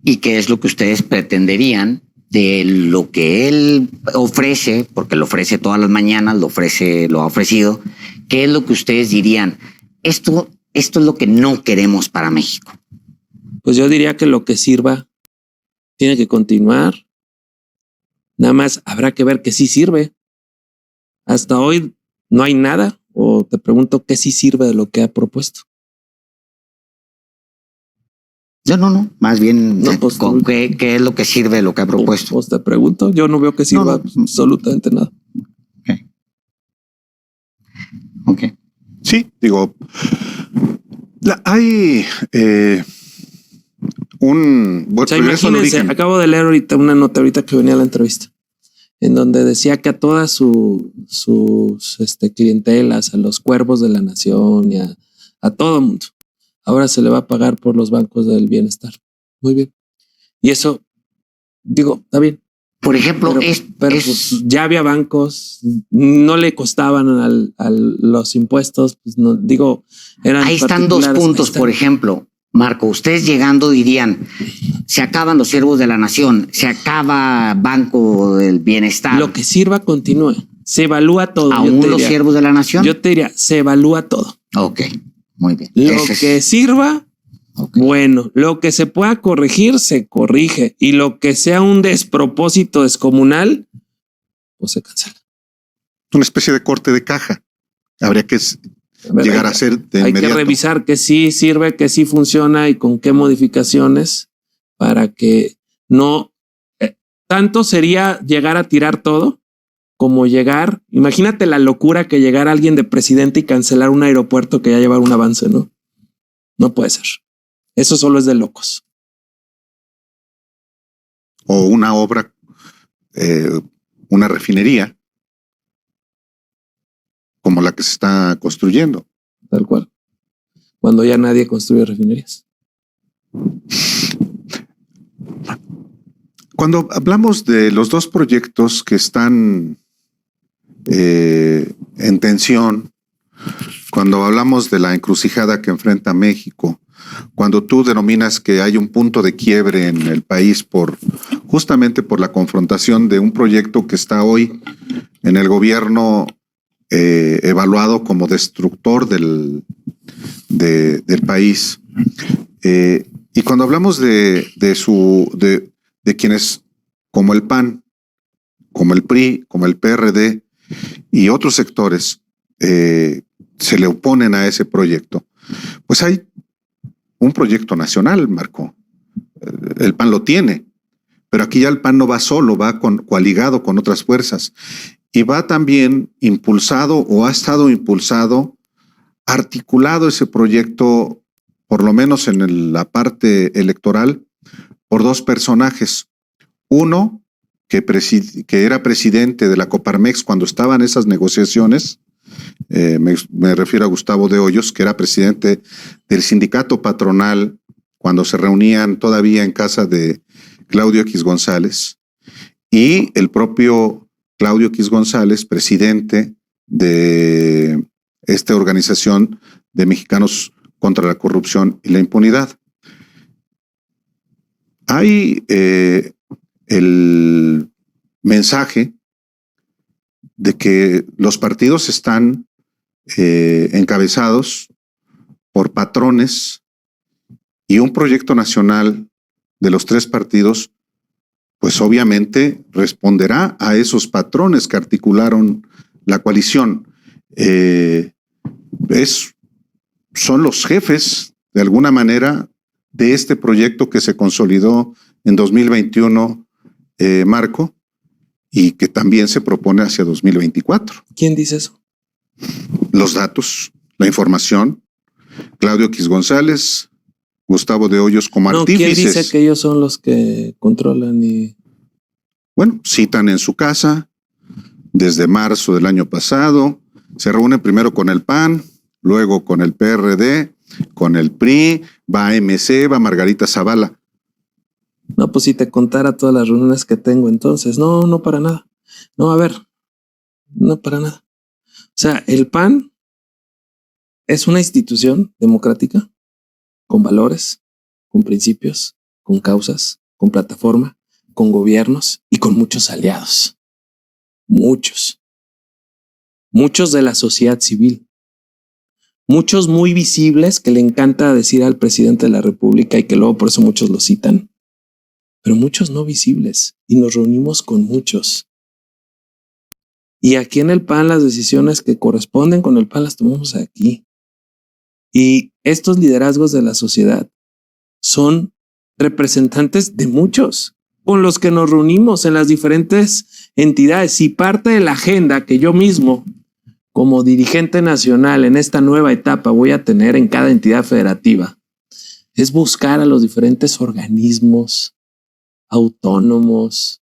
¿Y qué es lo que ustedes pretenderían de lo que él ofrece? Porque lo ofrece todas las mañanas, lo ha ofrecido. ¿Qué es lo que ustedes dirían? Esto es lo que no queremos para México. Pues yo diría que lo que sirva tiene que continuar. Nada más habrá que ver que sí sirve. Hasta hoy no hay nada. O te pregunto qué sí sirve de lo que ha propuesto. No. Más bien, pues, ¿qué es lo que sirve de lo que ha propuesto? Pues te pregunto, yo no veo que sirva absolutamente nada. Ok. Sí, digo, hay o sea, imagínense, acabo de leer ahorita una nota que venía a la entrevista, en donde decía que a todas sus clientelas, a los cuervos de la nación y a todo el mundo, ahora se le va a pagar por los bancos del bienestar. Muy bien. Y eso, digo, está bien. Por ejemplo, pero pues ya había bancos, no le costaban a los impuestos, pues no, digo, eran. Ahí están dos puntos, por ejemplo, Marco, ustedes llegando dirían, se acaban los siervos de la nación, se acaba Banco del Bienestar. Lo que sirva continúe, se evalúa todo. ¿Aún los siervos de la nación? Yo te diría, se evalúa todo. Ok, muy bien. Lo que sirva... Okay. Bueno, lo que se pueda corregir, se corrige. Y lo que sea un despropósito descomunal, pues se cancela. Una especie de corte de caja. Habría que llegar a ser de hay inmediato. Que revisar que sí sirve, que sí funciona y con qué modificaciones para que no... tanto sería llegar a tirar todo como llegar... Imagínate la locura que llegara alguien de presidente y cancelar un aeropuerto que ya llevara un avance, ¿no? No puede ser. Eso solo es de locos. O una obra una refinería como la que se está construyendo. Tal cual. Cuando ya nadie construye refinerías. Cuando hablamos de los dos proyectos que están en tensión, cuando hablamos de la encrucijada que enfrenta México, cuando tú denominas que hay un punto de quiebre en el país justamente por la confrontación de un proyecto que está hoy en el gobierno evaluado como destructor del país, y cuando hablamos de quienes como el PAN, como el PRI, como el PRD y otros sectores se le oponen a ese proyecto, pues hay un proyecto nacional, Marco. El PAN lo tiene, pero aquí ya el PAN no va solo, va coaligado con otras fuerzas y va también impulsado o ha estado impulsado, articulado ese proyecto, por lo menos en la parte electoral, por dos personajes. Uno, que era presidente de la Coparmex cuando estaban esas negociaciones, me refiero a Gustavo de Hoyos, que era presidente del sindicato patronal cuando se reunían todavía en casa de Claudio X González, y el propio Claudio X González, presidente de esta organización de mexicanos contra la corrupción y la impunidad. Hay el mensaje de que los partidos están encabezados por patrones y un proyecto nacional de los tres partidos, pues obviamente responderá a esos patrones que articularon la coalición. Son los jefes, de alguna manera, de este proyecto que se consolidó en 2021, Marco, y que también se propone hacia 2024. ¿Quién dice eso? Los datos, la información. Claudio X González, Gustavo de Hoyos como artífices. ¿Quién dice que ellos son los que controlan? Bueno, citan en su casa desde marzo del año pasado. Se reúnen primero con el PAN, luego con el PRD, con el PRI, va MC, va Margarita Zavala. No, pues si te contara todas las reuniones que tengo entonces. No para nada. No, a ver, no para nada. O sea, el PAN es una institución democrática con valores, con principios, con causas, con plataforma, con gobiernos y con muchos aliados. Muchos de la sociedad civil. Muchos muy visibles que le encanta decir al presidente de la República y que luego por eso muchos lo citan. Pero muchos no visibles y nos reunimos con muchos. Y aquí en el PAN las decisiones que corresponden con el PAN las tomamos aquí. Y estos liderazgos de la sociedad son representantes de muchos con los que nos reunimos en las diferentes entidades, y parte de la agenda que yo mismo como dirigente nacional en esta nueva etapa voy a tener en cada entidad federativa es buscar a los diferentes organismos autónomos,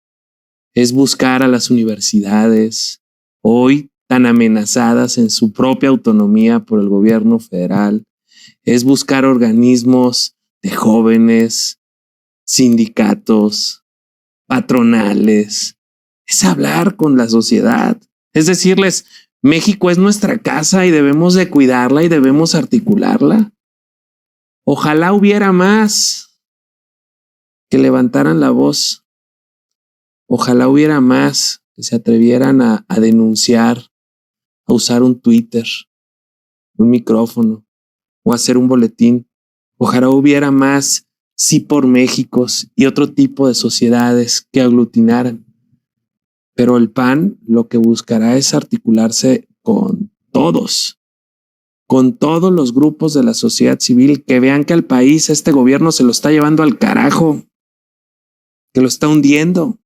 es buscar a las universidades, hoy tan amenazadas en su propia autonomía por el gobierno federal, es buscar organismos de jóvenes, sindicatos, patronales, es hablar con la sociedad, es decirles, México es nuestra casa y debemos de cuidarla y debemos articularla. Ojalá hubiera más que levantaran la voz. Ojalá hubiera más que se atrevieran a denunciar, a usar un Twitter, un micrófono o hacer un boletín. Ojalá hubiera más Sí por México y otro tipo de sociedades que aglutinaran. Pero el PAN lo que buscará es articularse con todos los grupos de la sociedad civil que vean que al país este gobierno se lo está llevando al carajo, que lo está hundiendo,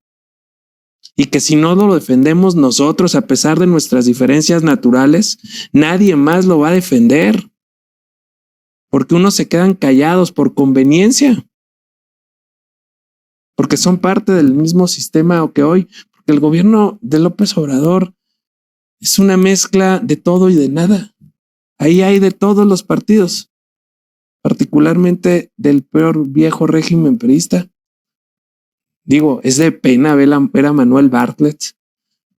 y que si no lo defendemos nosotros, a pesar de nuestras diferencias naturales, nadie más lo va a defender, porque unos se quedan callados por conveniencia, porque son parte del mismo sistema que hoy, porque el gobierno de López Obrador es una mezcla de todo y de nada. Ahí hay de todos los partidos, particularmente del peor viejo régimen priista. Digo, es de pena ver a Manuel Bartlett,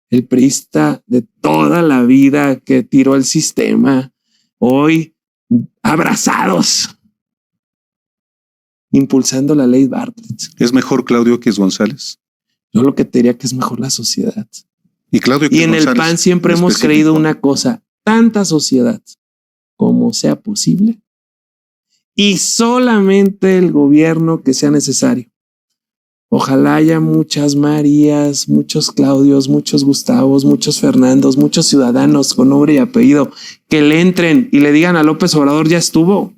el priista de toda la vida que tiró el sistema, hoy abrazados, impulsando la ley Bartlett. ¿Es mejor Claudio X González? Yo lo que te diría que es mejor la sociedad. Y Claudio X Y en González, el PAN siempre hemos específico. creído una cosa: tanta sociedad como sea posible y solamente el gobierno que sea necesario. Ojalá haya muchas Marías, muchos Claudios, muchos Gustavos, muchos Fernandos, muchos ciudadanos con nombre y apellido que le entren y le digan a López Obrador: ya estuvo.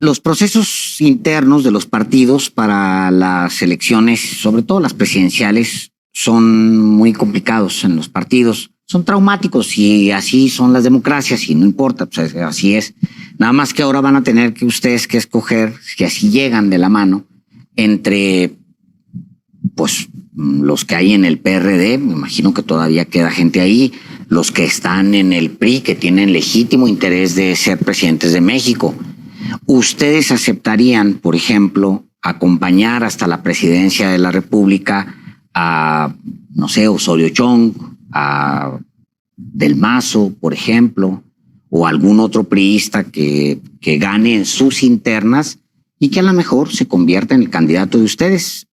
Los procesos internos de los partidos para las elecciones, sobre todo las presidenciales, son muy complicados en los partidos. Son traumáticos y así son las democracias y no importa, pues así es. Nada más que ahora van a tener que ustedes que escoger, que así llegan de la mano, entre pues los que hay en el PRD, me imagino que todavía queda gente ahí, los que están en el PRI, que tienen legítimo interés de ser presidentes de México. ¿Ustedes aceptarían, por ejemplo, acompañar hasta la presidencia de la República a, no sé, Osorio Chong, a Del Mazo, por ejemplo, o algún otro priista que gane en sus internas y que a lo mejor se convierta en el candidato de ustedes?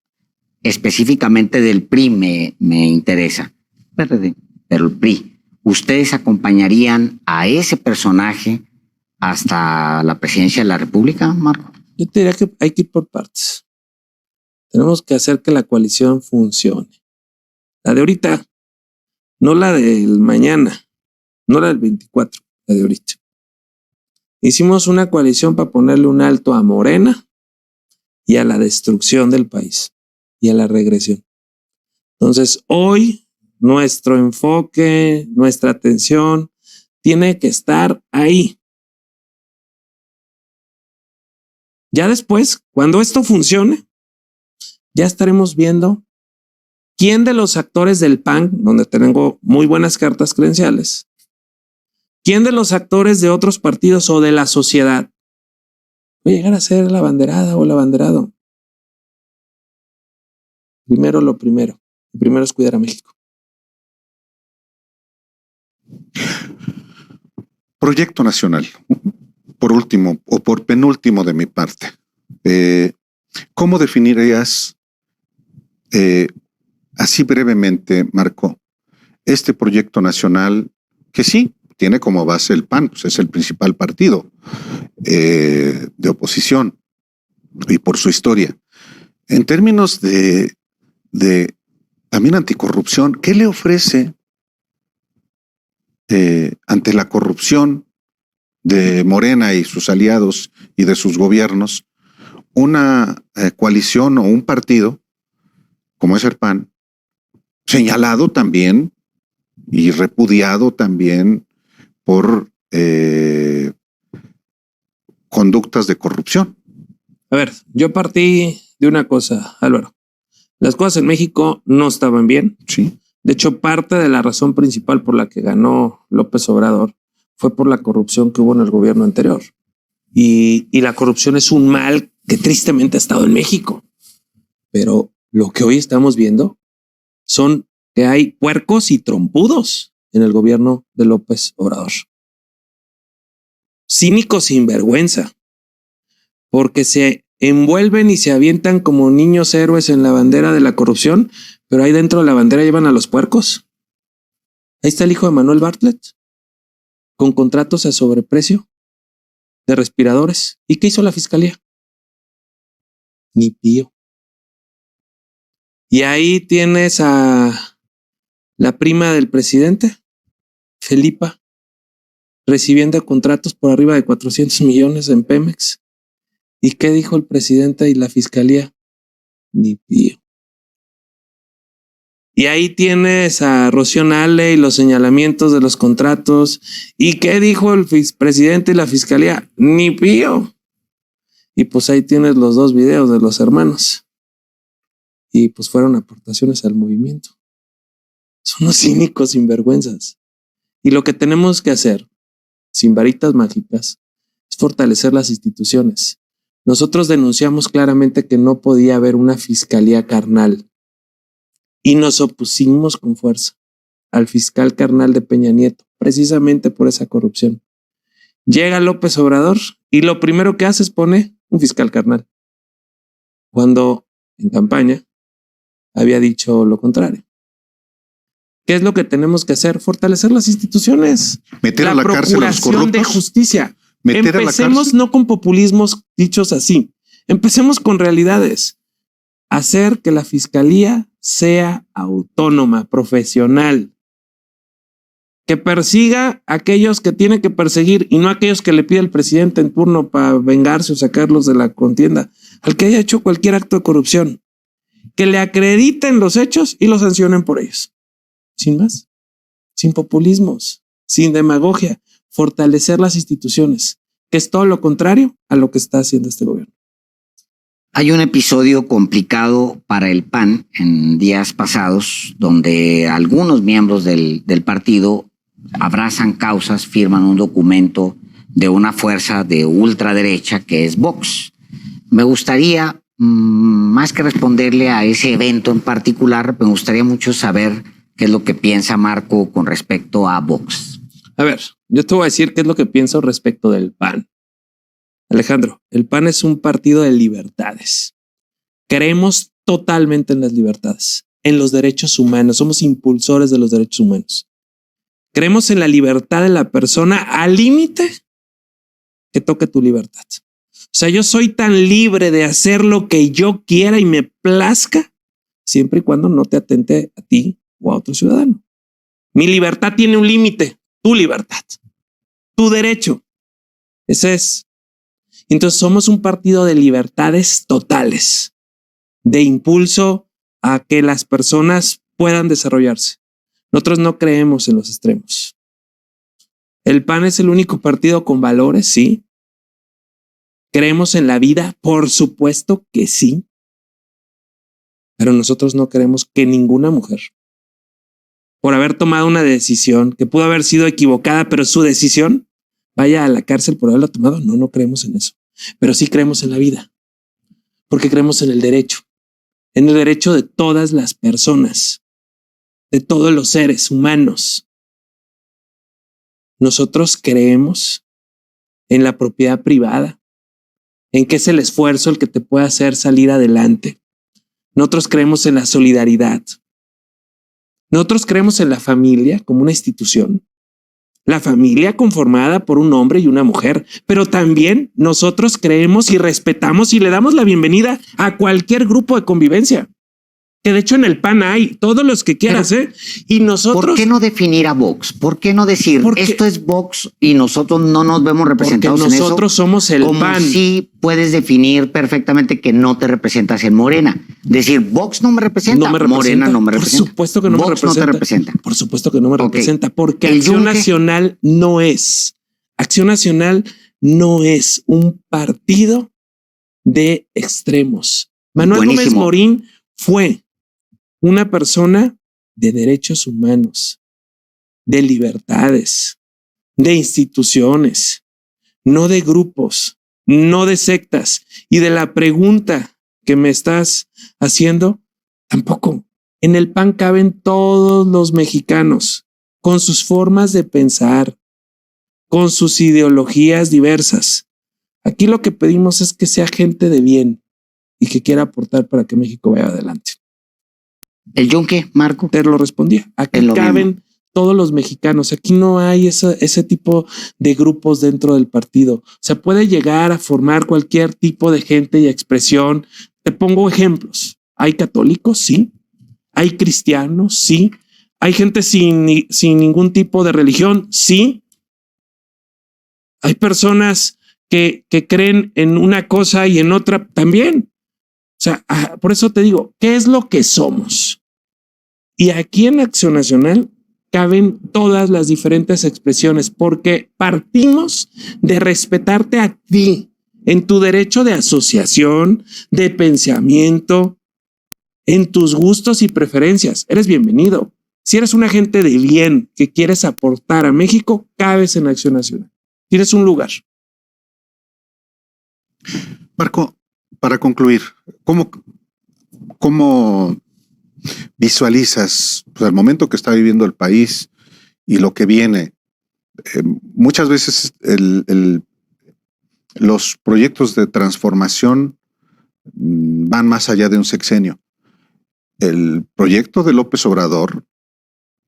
Específicamente del PRI me interesa, pero el PRI. ¿Ustedes acompañarían a ese personaje hasta la presidencia de la República, Marco? Yo te diría que hay que ir por partes. Tenemos que hacer que la coalición funcione. La de ahorita, no la del mañana, no la del 24, la de ahorita. Hicimos una coalición para ponerle un alto a Morena y a la destrucción del país y a la regresión. Entonces, hoy nuestro enfoque, nuestra atención tiene que estar ahí. Ya después, cuando esto funcione, ya estaremos viendo quién de los actores del PAN, donde tengo muy buenas cartas credenciales, quién de los actores de otros partidos o de la sociedad va a llegar a ser la abanderada o el abanderado. Primero lo primero. Lo primero es cuidar a México. Proyecto nacional. Por último o por penúltimo de mi parte, ¿cómo definirías así brevemente, Marco, este proyecto nacional que sí tiene como base el PAN, pues es el principal partido de oposición y por su historia? En términos de también anticorrupción, ¿qué le ofrece ante la corrupción de Morena y sus aliados y de sus gobiernos una coalición o un partido como es el PAN, señalado también y repudiado también por conductas de corrupción? A ver, yo partí de una cosa, Álvaro. Las cosas en México no estaban bien. Sí. De hecho, parte de la razón principal por la que ganó López Obrador fue por la corrupción que hubo en el gobierno anterior. Y la corrupción es un mal que tristemente ha estado en México. Pero lo que hoy estamos viendo son que hay puercos y trompudos en el gobierno de López Obrador. Cínicos sin vergüenza, porque se envuelven y se avientan como niños héroes en la bandera de la corrupción, pero ahí dentro de la bandera llevan a los puercos. Ahí está el hijo de Manuel Bartlett, con contratos a sobreprecio de respiradores. ¿Y qué hizo la fiscalía? Ni pío. Y ahí tienes a la prima del presidente, Felipa, recibiendo contratos por arriba de 400 millones en Pemex. ¿Y qué dijo el presidente y la fiscalía? Ni pío. Y ahí tienes a Rocío Nale y los señalamientos de los contratos. ¿Y qué dijo el presidente y la fiscalía? Ni pío. Y pues ahí tienes los dos videos de los hermanos. y pues fueron aportaciones al movimiento. Son unos cínicos sinvergüenzas. Y lo que tenemos que hacer, sin varitas mágicas, es fortalecer las instituciones. Nosotros denunciamos claramente que no podía haber una fiscalía carnal y nos opusimos con fuerza al fiscal carnal de Peña Nieto, precisamente por esa corrupción. Llega López Obrador y lo primero que hace es pone un fiscal carnal, cuando en campaña había dicho lo contrario. ¿Qué es lo que tenemos que hacer? Fortalecer las instituciones. Meter a la cárcel a los corruptos. De justicia. Meter Empecemos no con populismos dichos así. Empecemos con realidades. Hacer que la fiscalía sea autónoma, profesional. Que persiga a aquellos que tiene que perseguir y no a aquellos que le pide el presidente en turno para vengarse o sacarlos de la contienda. Al que haya hecho cualquier acto de corrupción. Que le acrediten los hechos y los sancionen por ellos. Sin más. Sin populismos. Sin demagogia. Fortalecer las instituciones, que es todo lo contrario a lo que está haciendo este gobierno. Hay un episodio complicado para el PAN en días pasados, donde algunos miembros del partido abrazan causas, firman un documento de una fuerza de ultraderecha que es Vox. Me gustaría, más que responderle a ese evento en particular, me gustaría mucho saber qué es lo que piensa Marco con respecto a Vox. A ver, yo te voy a decir qué es lo que pienso respecto del PAN. Alejandro, el PAN es un partido de libertades. Creemos totalmente en las libertades, en los derechos humanos. Somos impulsores de los derechos humanos. Creemos en la libertad de la persona al límite que toque tu libertad. O sea, yo soy tan libre de hacer lo que yo quiera y me plazca, siempre y cuando no te atente a ti o a otro ciudadano. Mi libertad tiene un límite. Tu libertad, tu derecho. Ese es. Entonces somos un partido de libertades totales, de impulso a que las personas puedan desarrollarse. Nosotros no creemos en los extremos. El PAN es el único partido con valores, sí. ¿Creemos en la vida? Por supuesto que sí. Pero nosotros no queremos que ninguna mujer, por haber tomado una decisión que pudo haber sido equivocada, pero su decisión, vaya a la cárcel por haberla tomado. No creemos en eso. Pero sí creemos en la vida, porque creemos en el derecho de todas las personas, de todos los seres humanos. Nosotros creemos en la propiedad privada, en que es el esfuerzo el que te puede hacer salir adelante. Nosotros creemos en la solidaridad. Nosotros creemos en la familia como una institución, la familia conformada por un hombre y una mujer, pero también nosotros creemos y respetamos y le damos la bienvenida a cualquier grupo de convivencia. Que de hecho en el PAN hay todos los que quieras, y nosotros... ¿Por qué no definir a Vox? ¿Por qué no decir esto es Vox y nosotros no nos vemos representados en eso? Porque nosotros somos el como PAN. Sí puedes definir perfectamente que no te representas en Morena. Decir Vox no me representa, Morena no me representa. Por supuesto que no Vox me representa. No te representa. Por supuesto que no me representa, porque Acción Nacional no es. Acción Nacional no es un partido de extremos. Manuel Gómez Morín fue una persona de derechos humanos, de libertades, de instituciones, no de grupos, no de sectas. Y de la pregunta que me estás haciendo, tampoco. En el PAN caben todos los mexicanos, con sus formas de pensar, con sus ideologías diversas. Aquí lo que pedimos es que sea gente de bien y que quiera aportar para que México vaya adelante. ¿El yunque, Marco? Te lo respondía. Aquí caben todos los mexicanos. Aquí no hay ese tipo de grupos dentro del partido. O sea, puede llegar a formar cualquier tipo de gente y expresión. Te pongo ejemplos. Hay católicos, sí. Hay cristianos, sí. Hay gente sin ningún tipo de religión, sí. Hay personas que creen en una cosa y en otra también. O sea, por eso te digo, ¿qué es lo que somos? Y aquí en Acción Nacional caben todas las diferentes expresiones, porque partimos de respetarte a ti en tu derecho de asociación, de pensamiento, en tus gustos y preferencias. Eres bienvenido. Si eres una gente de bien que quieres aportar a México, cabes en Acción Nacional. Tienes un lugar. Marco, para concluir, ¿cómo visualizas el momento que está viviendo el país y lo que viene? Muchas veces los proyectos de transformación van más allá de un sexenio. El proyecto de López Obrador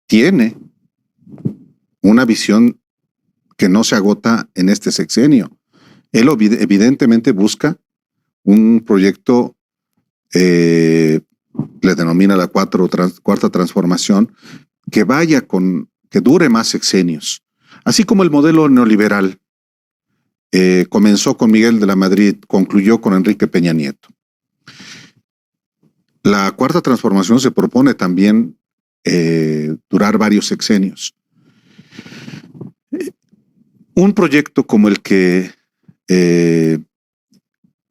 tiene una visión que no se agota en este sexenio. Él evidentemente busca un proyecto, le denomina la cuarta transformación, que que dure más sexenios. Así como el modelo neoliberal comenzó con Miguel de la Madrid, concluyó con Enrique Peña Nieto. La cuarta transformación se propone también durar varios sexenios. Un proyecto como el que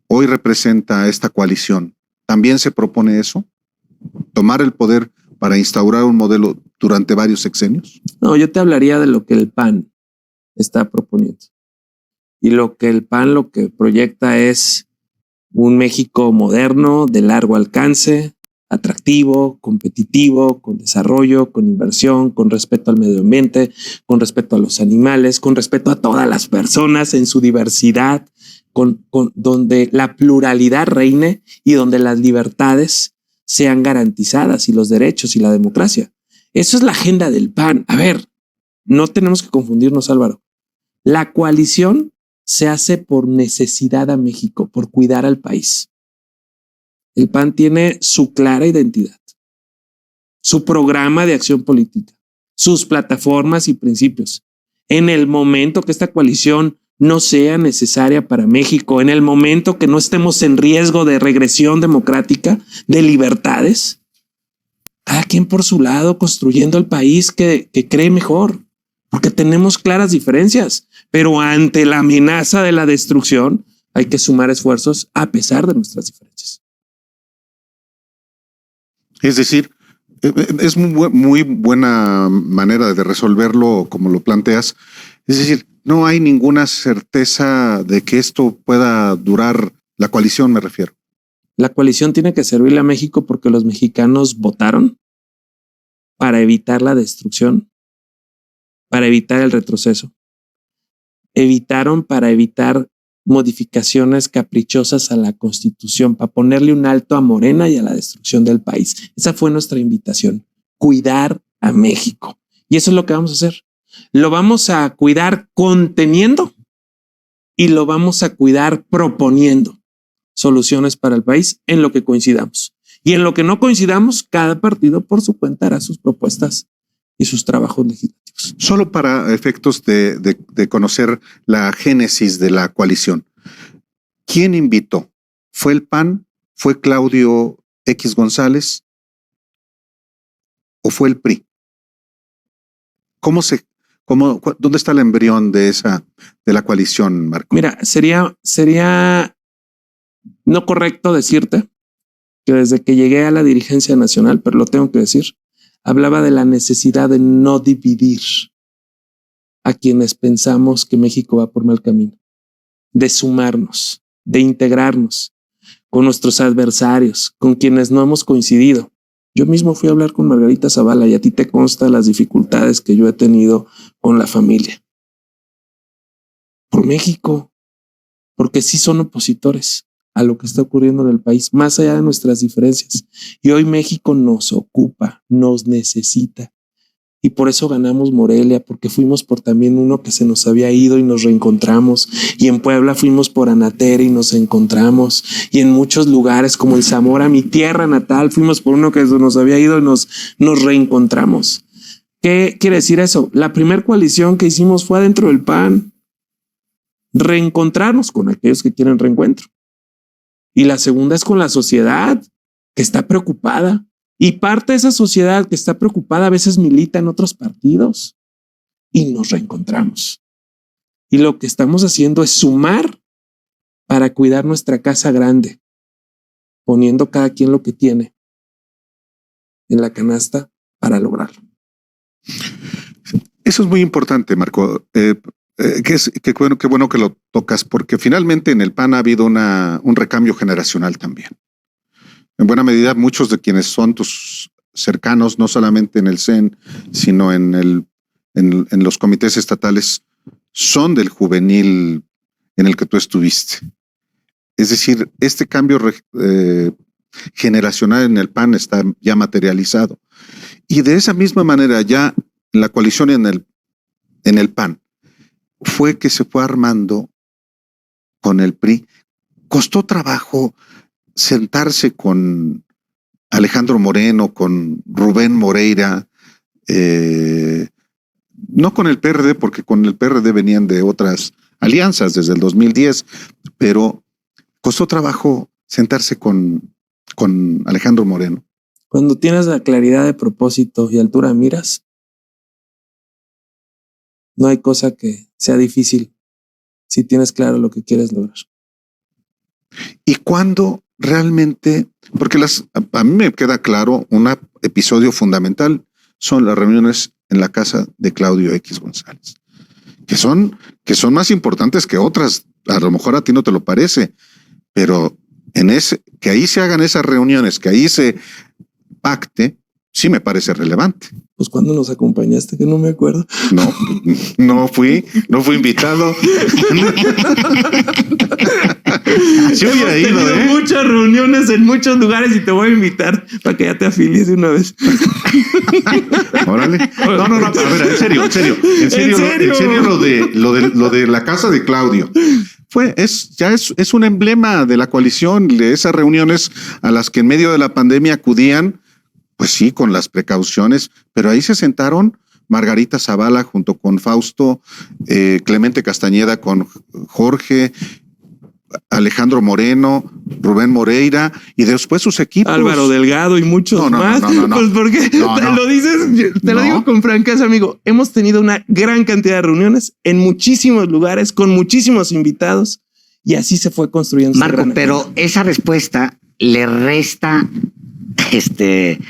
hoy representa esta coalición, ¿también se propone eso? ¿Tomar el poder para instaurar un modelo durante varios sexenios? No, yo te hablaría de lo que el PAN está proponiendo. Y lo que el PAN lo que proyecta es un México moderno, de largo alcance, atractivo, competitivo, con desarrollo, con inversión, con respeto al medio ambiente, con respeto a los animales, con respeto a todas las personas en su diversidad, donde la pluralidad reine y donde las libertades sean garantizadas y los derechos y la democracia. Eso es la agenda del PAN. A ver, no tenemos que confundirnos, Álvaro. La coalición se hace por necesidad a México, por cuidar al país. El PAN tiene su clara identidad, su programa de acción política, sus plataformas y principios. En el momento que esta coalición no sea necesaria para México, en el momento que no estemos en riesgo de regresión democrática, de libertades, cada quien por su lado construyendo el país que cree mejor, porque tenemos claras diferencias, pero ante la amenaza de la destrucción hay que sumar esfuerzos a pesar de nuestras diferencias. Es decir, es muy buena manera de resolverlo como lo planteas. Es decir, no hay ninguna certeza de que esto pueda durar, la coalición me refiero. La coalición tiene que servirle a México porque los mexicanos votaron para evitar la destrucción, para evitar el retroceso. Evitaron para evitar modificaciones caprichosas a la Constitución, para ponerle un alto a Morena y a la destrucción del país. Esa fue nuestra invitación, cuidar a México. Y eso es lo que vamos a hacer. Lo vamos a cuidar conteniendo y lo vamos a cuidar proponiendo soluciones para el país en lo que coincidamos. Y en lo que no coincidamos, cada partido por su cuenta hará sus propuestas y sus trabajos legislativos. Solo para efectos de conocer la génesis de la coalición. ¿Quién invitó? ¿Fue el PAN? ¿Fue Claudio X González? ¿O fue el PRI? ¿Dónde está el embrión de la coalición, Marco? Mira, sería no correcto decirte que desde que llegué a la dirigencia nacional, pero lo tengo que decir, hablaba de la necesidad de no dividir a quienes pensamos que México va por mal camino, de sumarnos, de integrarnos con nuestros adversarios, con quienes no hemos coincidido. Yo mismo fui a hablar con Margarita Zavala y a ti te consta las dificultades que yo he tenido con la familia. Por México, porque sí son opositores a lo que está ocurriendo en el país, más allá de nuestras diferencias. Y hoy México nos ocupa, nos necesita. Y por eso ganamos Morelia, porque fuimos por también uno que se nos había ido y nos reencontramos. Y en Puebla fuimos por Anatere y nos encontramos. Y en muchos lugares como en Zamora, mi tierra natal, fuimos por uno que se nos había ido y nos reencontramos. ¿Qué quiere decir eso? La primera coalición que hicimos fue adentro del PAN. Reencontrarnos con aquellos que quieren reencuentro. Y la segunda es con la sociedad que está preocupada. Y parte de esa sociedad que está preocupada a veces milita en otros partidos. Y nos reencontramos. Y lo que estamos haciendo es sumar para cuidar nuestra casa grande, poniendo cada quien lo que tiene en la canasta para lograrlo. Eso es muy importante, Marco. Qué bueno que lo tocas, porque finalmente en el PAN ha habido un recambio generacional también. En buena medida, muchos de quienes son tus cercanos, no solamente en el CEN, sino en los comités estatales, son del juvenil en el que tú estuviste. Es decir, este cambio generacional en el PAN está ya materializado. Y de esa misma manera, ya la coalición en el PAN fue que se fue armando con el PRI. Costó trabajo sentarse con Alejandro Moreno, con Rubén Moreira, no con el PRD, porque con el PRD venían de otras alianzas desde el 2010, pero costó trabajo sentarse con Alejandro Moreno. Cuando tienes la claridad de propósito y altura de miras, no hay cosa que sea difícil si tienes claro lo que quieres lograr. Y cuando realmente, porque a mí me queda claro, un episodio fundamental son las reuniones en la casa de Claudio X González, que son más importantes que otras. A lo mejor a ti no te lo parece, pero que ahí se hagan esas reuniones, que ahí se pacte, sí me parece relevante. Pues cuando nos acompañaste, que no me acuerdo. No fui invitado. Sí hubiera ido, muchas reuniones en muchos lugares y te voy a invitar para que ya te afilies de una vez. Órale. No, a ver, en serio lo de la casa de Claudio. Es un emblema de la coalición, de esas reuniones a las que en medio de la pandemia acudían, pues sí, con las precauciones, pero ahí se sentaron Margarita Zavala junto con Fausto, Clemente Castañeda con Jorge, Alejandro Moreno, Rubén Moreira y después sus equipos. Álvaro Delgado y muchos más. Pues porque te lo dices, te lo digo con franqueza, amigo. Hemos tenido una gran cantidad de reuniones en muchísimos lugares, con muchísimos invitados y así se fue construyendo. Marco, pero esa respuesta le resta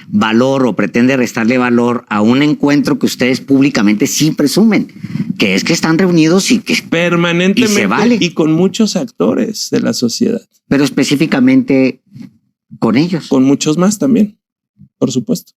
valor o pretende restarle valor a un encuentro que ustedes públicamente sí presumen, que es que están reunidos y que permanentemente y se vale. Y con muchos actores de la sociedad. Pero específicamente con ellos. Con muchos más también, por supuesto.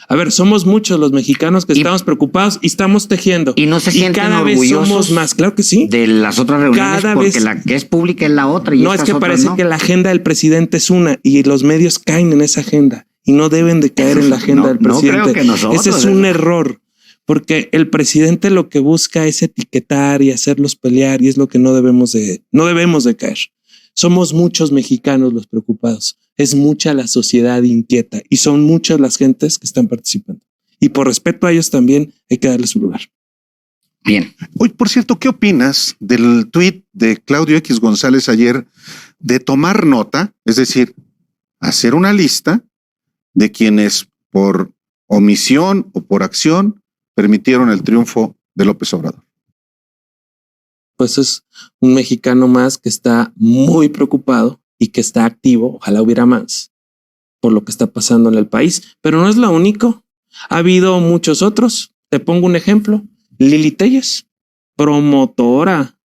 A ver, somos muchos los mexicanos que estamos preocupados y estamos tejiendo. Y no se sienten cada orgullosos vez somos más, claro que sí. De las otras reuniones, porque la que es pública es la otra. Y no, es que parece que la agenda del presidente es una y los medios caen en esa agenda y no deben de caer en la agenda del presidente. No creo que nosotros, ese es un error, porque el presidente lo que busca es etiquetar y hacerlos pelear y es lo que no debemos de caer. Somos muchos mexicanos los preocupados. Es mucha la sociedad inquieta y son muchas las gentes que están participando. Y por respeto a ellos también hay que darles su lugar. Bien. Oye, por cierto, ¿qué opinas del tuit de Claudio X González ayer de tomar nota, es decir, hacer una lista de quienes por omisión o por acción permitieron el triunfo de López Obrador? Pues es un mexicano más que está muy preocupado y que está activo, ojalá hubiera más, por lo que está pasando en el país, pero no es lo único. Ha habido muchos otros. Te pongo un ejemplo. Lili Téllez, promotora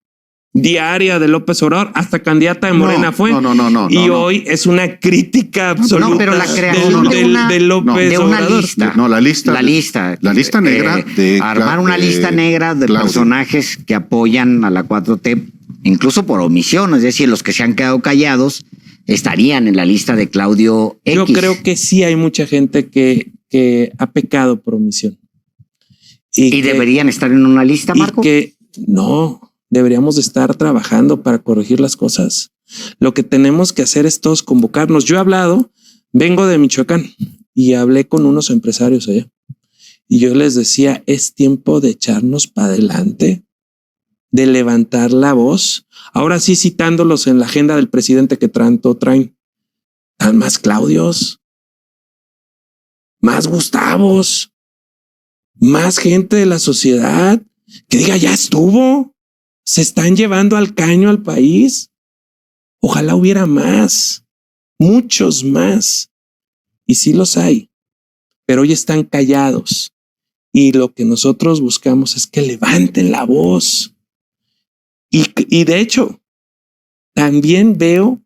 diaria de López Obrador, hasta candidata de Morena fue. Hoy es una crítica absoluta pero la creación de López Obrador. La lista negra de armar una lista negra de Claudio. Personajes que apoyan a la 4T, incluso por omisión, es decir, los que se han quedado callados estarían en la lista de Claudio X. Yo creo que sí hay mucha gente que ha pecado por omisión. ¿Y deberían estar en una lista, Marco? Y que no. Deberíamos de estar trabajando para corregir las cosas. Lo que tenemos que hacer es todos convocarnos. Yo he hablado, vengo de Michoacán y hablé con unos empresarios allá. Y yo les decía, es tiempo de echarnos para adelante, de levantar la voz. Ahora sí, citándolos en la agenda del presidente que tanto traen. Más Claudios, más Gustavos, más gente de la sociedad que diga, ya estuvo. Se están llevando al caño al país. Ojalá hubiera más, muchos más. Y sí los hay. pero hoy están callados. Y lo que nosotros buscamos es que levanten la voz. Y de hecho, también veo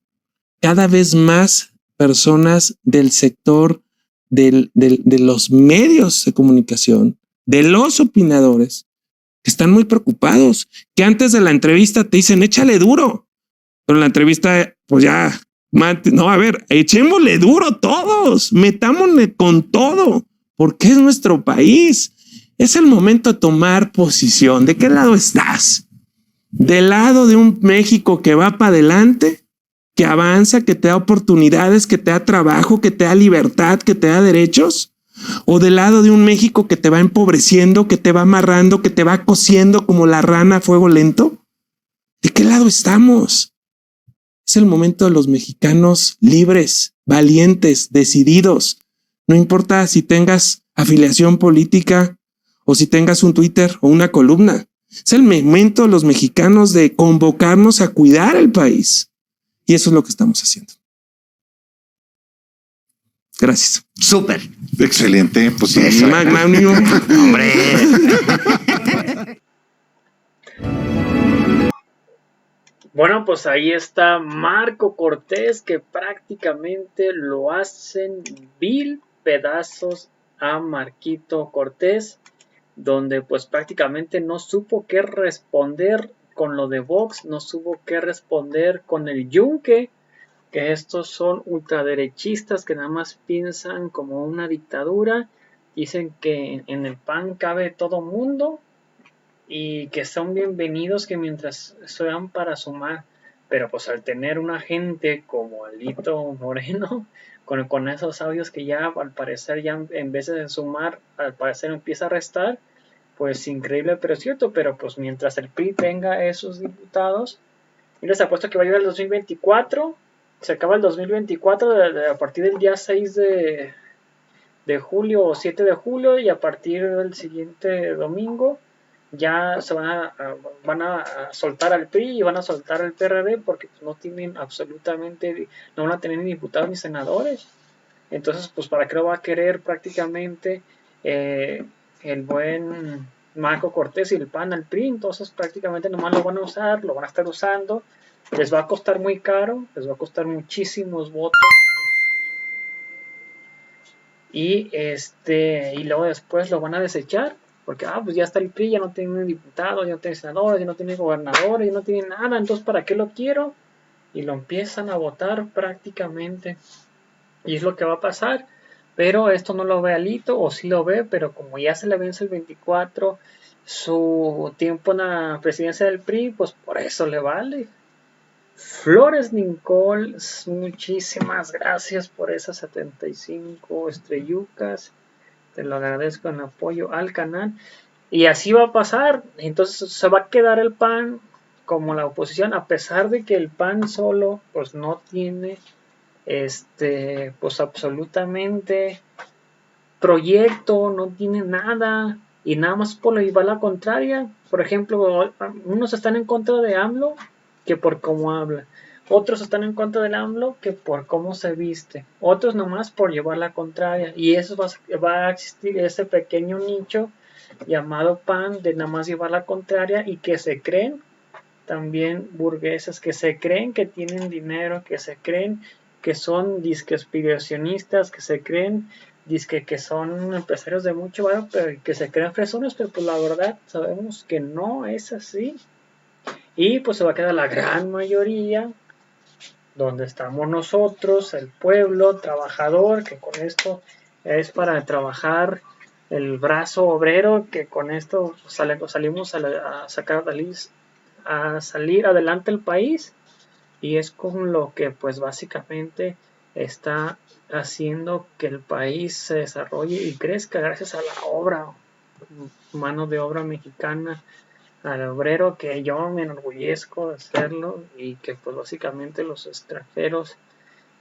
cada vez más personas del sector de los medios de comunicación, de los opinadores, que están muy preocupados, que antes de la entrevista te dicen, échale duro. Pero en la entrevista, pues ya, no, a ver, echémosle duro todos, metámosle con todo, porque es nuestro país. Es el momento de tomar posición. ¿De qué lado estás? ¿Del lado de un México que va para adelante, que avanza, que te da oportunidades, que te da trabajo, que te da libertad, que te da derechos? ¿O del lado de un México que te va empobreciendo, que te va amarrando, que te va cociendo como la rana a fuego lento? ¿De qué lado estamos? Es el momento de los mexicanos libres, valientes, decididos. No importa si tengas afiliación política o si tengas un Twitter o una columna. Es el momento de los mexicanos de convocarnos a cuidar el país. Y eso es lo que estamos haciendo. Gracias. Súper. Excelente. Pues sí. Eso. Magnánimo. Hombre. Bueno, pues ahí está Marco Cortés, que prácticamente lo hacen mil pedazos a Marquito Cortés, donde pues prácticamente no supo qué responder con lo de Vox, no supo qué responder con el Yunque, que estos son ultraderechistas que nada más piensan como una dictadura, dicen que en el PAN cabe todo mundo y que son bienvenidos que mientras sean para sumar, pero pues al tener una gente como Alito Moreno, con esos audios que ya al parecer ya en vez de sumar, al parecer empieza a restar, pues increíble pero cierto, pero pues mientras el PRI tenga esos diputados, y les apuesto que va a llegar el 2024, se acaba el 2024 a partir del día 6 de julio o 7 de julio y a partir del siguiente domingo ya se van a soltar al PRI y van a soltar al PRD porque pues, no tienen absolutamente, no van a tener ni diputados ni senadores. Entonces, pues para qué lo va a querer prácticamente el buen Marco Cortés y el PAN al PRI. Entonces prácticamente nomás lo van a usar, lo van a estar usando. Les va a costar muy caro, les va a costar muchísimos votos. Y luego después lo van a desechar porque pues ya está el PRI, ya no tiene diputados, ya no tiene senadores, ya no tiene gobernadores, ya no tiene nada, entonces ¿para qué lo quiero? Y lo empiezan a votar prácticamente, y es lo que va a pasar, pero esto no lo ve Alito, o sí lo ve, pero como ya se le vence el 24 su tiempo en la presidencia del PRI, pues por eso le vale. Flores Nicole, muchísimas gracias por esas 75 estrellucas. Te lo agradezco en apoyo al canal. Y así va a pasar. Entonces se va a quedar el PAN como la oposición, a pesar de que el PAN solo pues no tiene pues absolutamente proyecto, no tiene nada. Y nada más por ahí va la contraria. Por ejemplo, unos están en contra de AMLO que por cómo habla. Otros están en contra del AMLO que por cómo se viste. Otros nomás por llevar la contraria. Y eso va a existir ese pequeño nicho llamado PAN de nada más llevar la contraria y que se creen también burgueses, que se creen que tienen dinero, que se creen que son disque aspiracionistas, que se creen disque que son empresarios de mucho valor, pero que se creen fresones, pero pues la verdad sabemos que no es así. Y pues se va a quedar la gran mayoría donde estamos nosotros, el pueblo trabajador, que con esto es para trabajar el brazo obrero, que con esto salimos a salir adelante el país, y es con lo que pues básicamente está haciendo que el país se desarrolle y crezca gracias a la obra, mano de obra mexicana, al obrero, que yo me enorgullezco de hacerlo, y que pues básicamente los extranjeros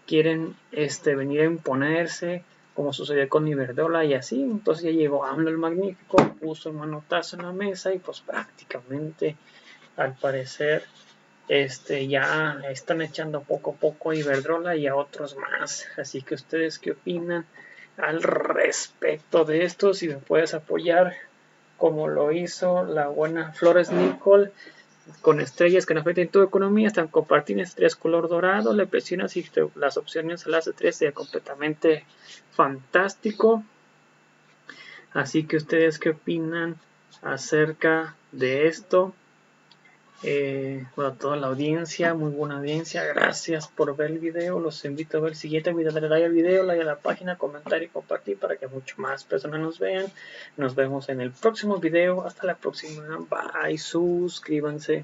quieren venir a imponerse, como sucedió con Iberdrola y así. Entonces ya llegó AMLO el Magnífico, puso el manotazo en la mesa y pues prácticamente al parecer ya están echando poco a poco a Iberdrola y a otros más. Así que ustedes qué opinan, al respecto de esto. Si me puedes apoyar como lo hizo la buena Flores Nicole, con estrellas que no afecten tu economía, están compartiendo estrellas color dorado, le presionas y las opciones a las 3 sería completamente fantástico. Así que ustedes qué opinan acerca de esto. Bueno, toda la audiencia, muy buena audiencia, gracias por ver el video, los invito a ver el siguiente video, dale like al video, like a la página, comentar y compartir para que mucho más personas nos vean. Nos vemos en el próximo video, hasta la próxima, bye, suscríbanse.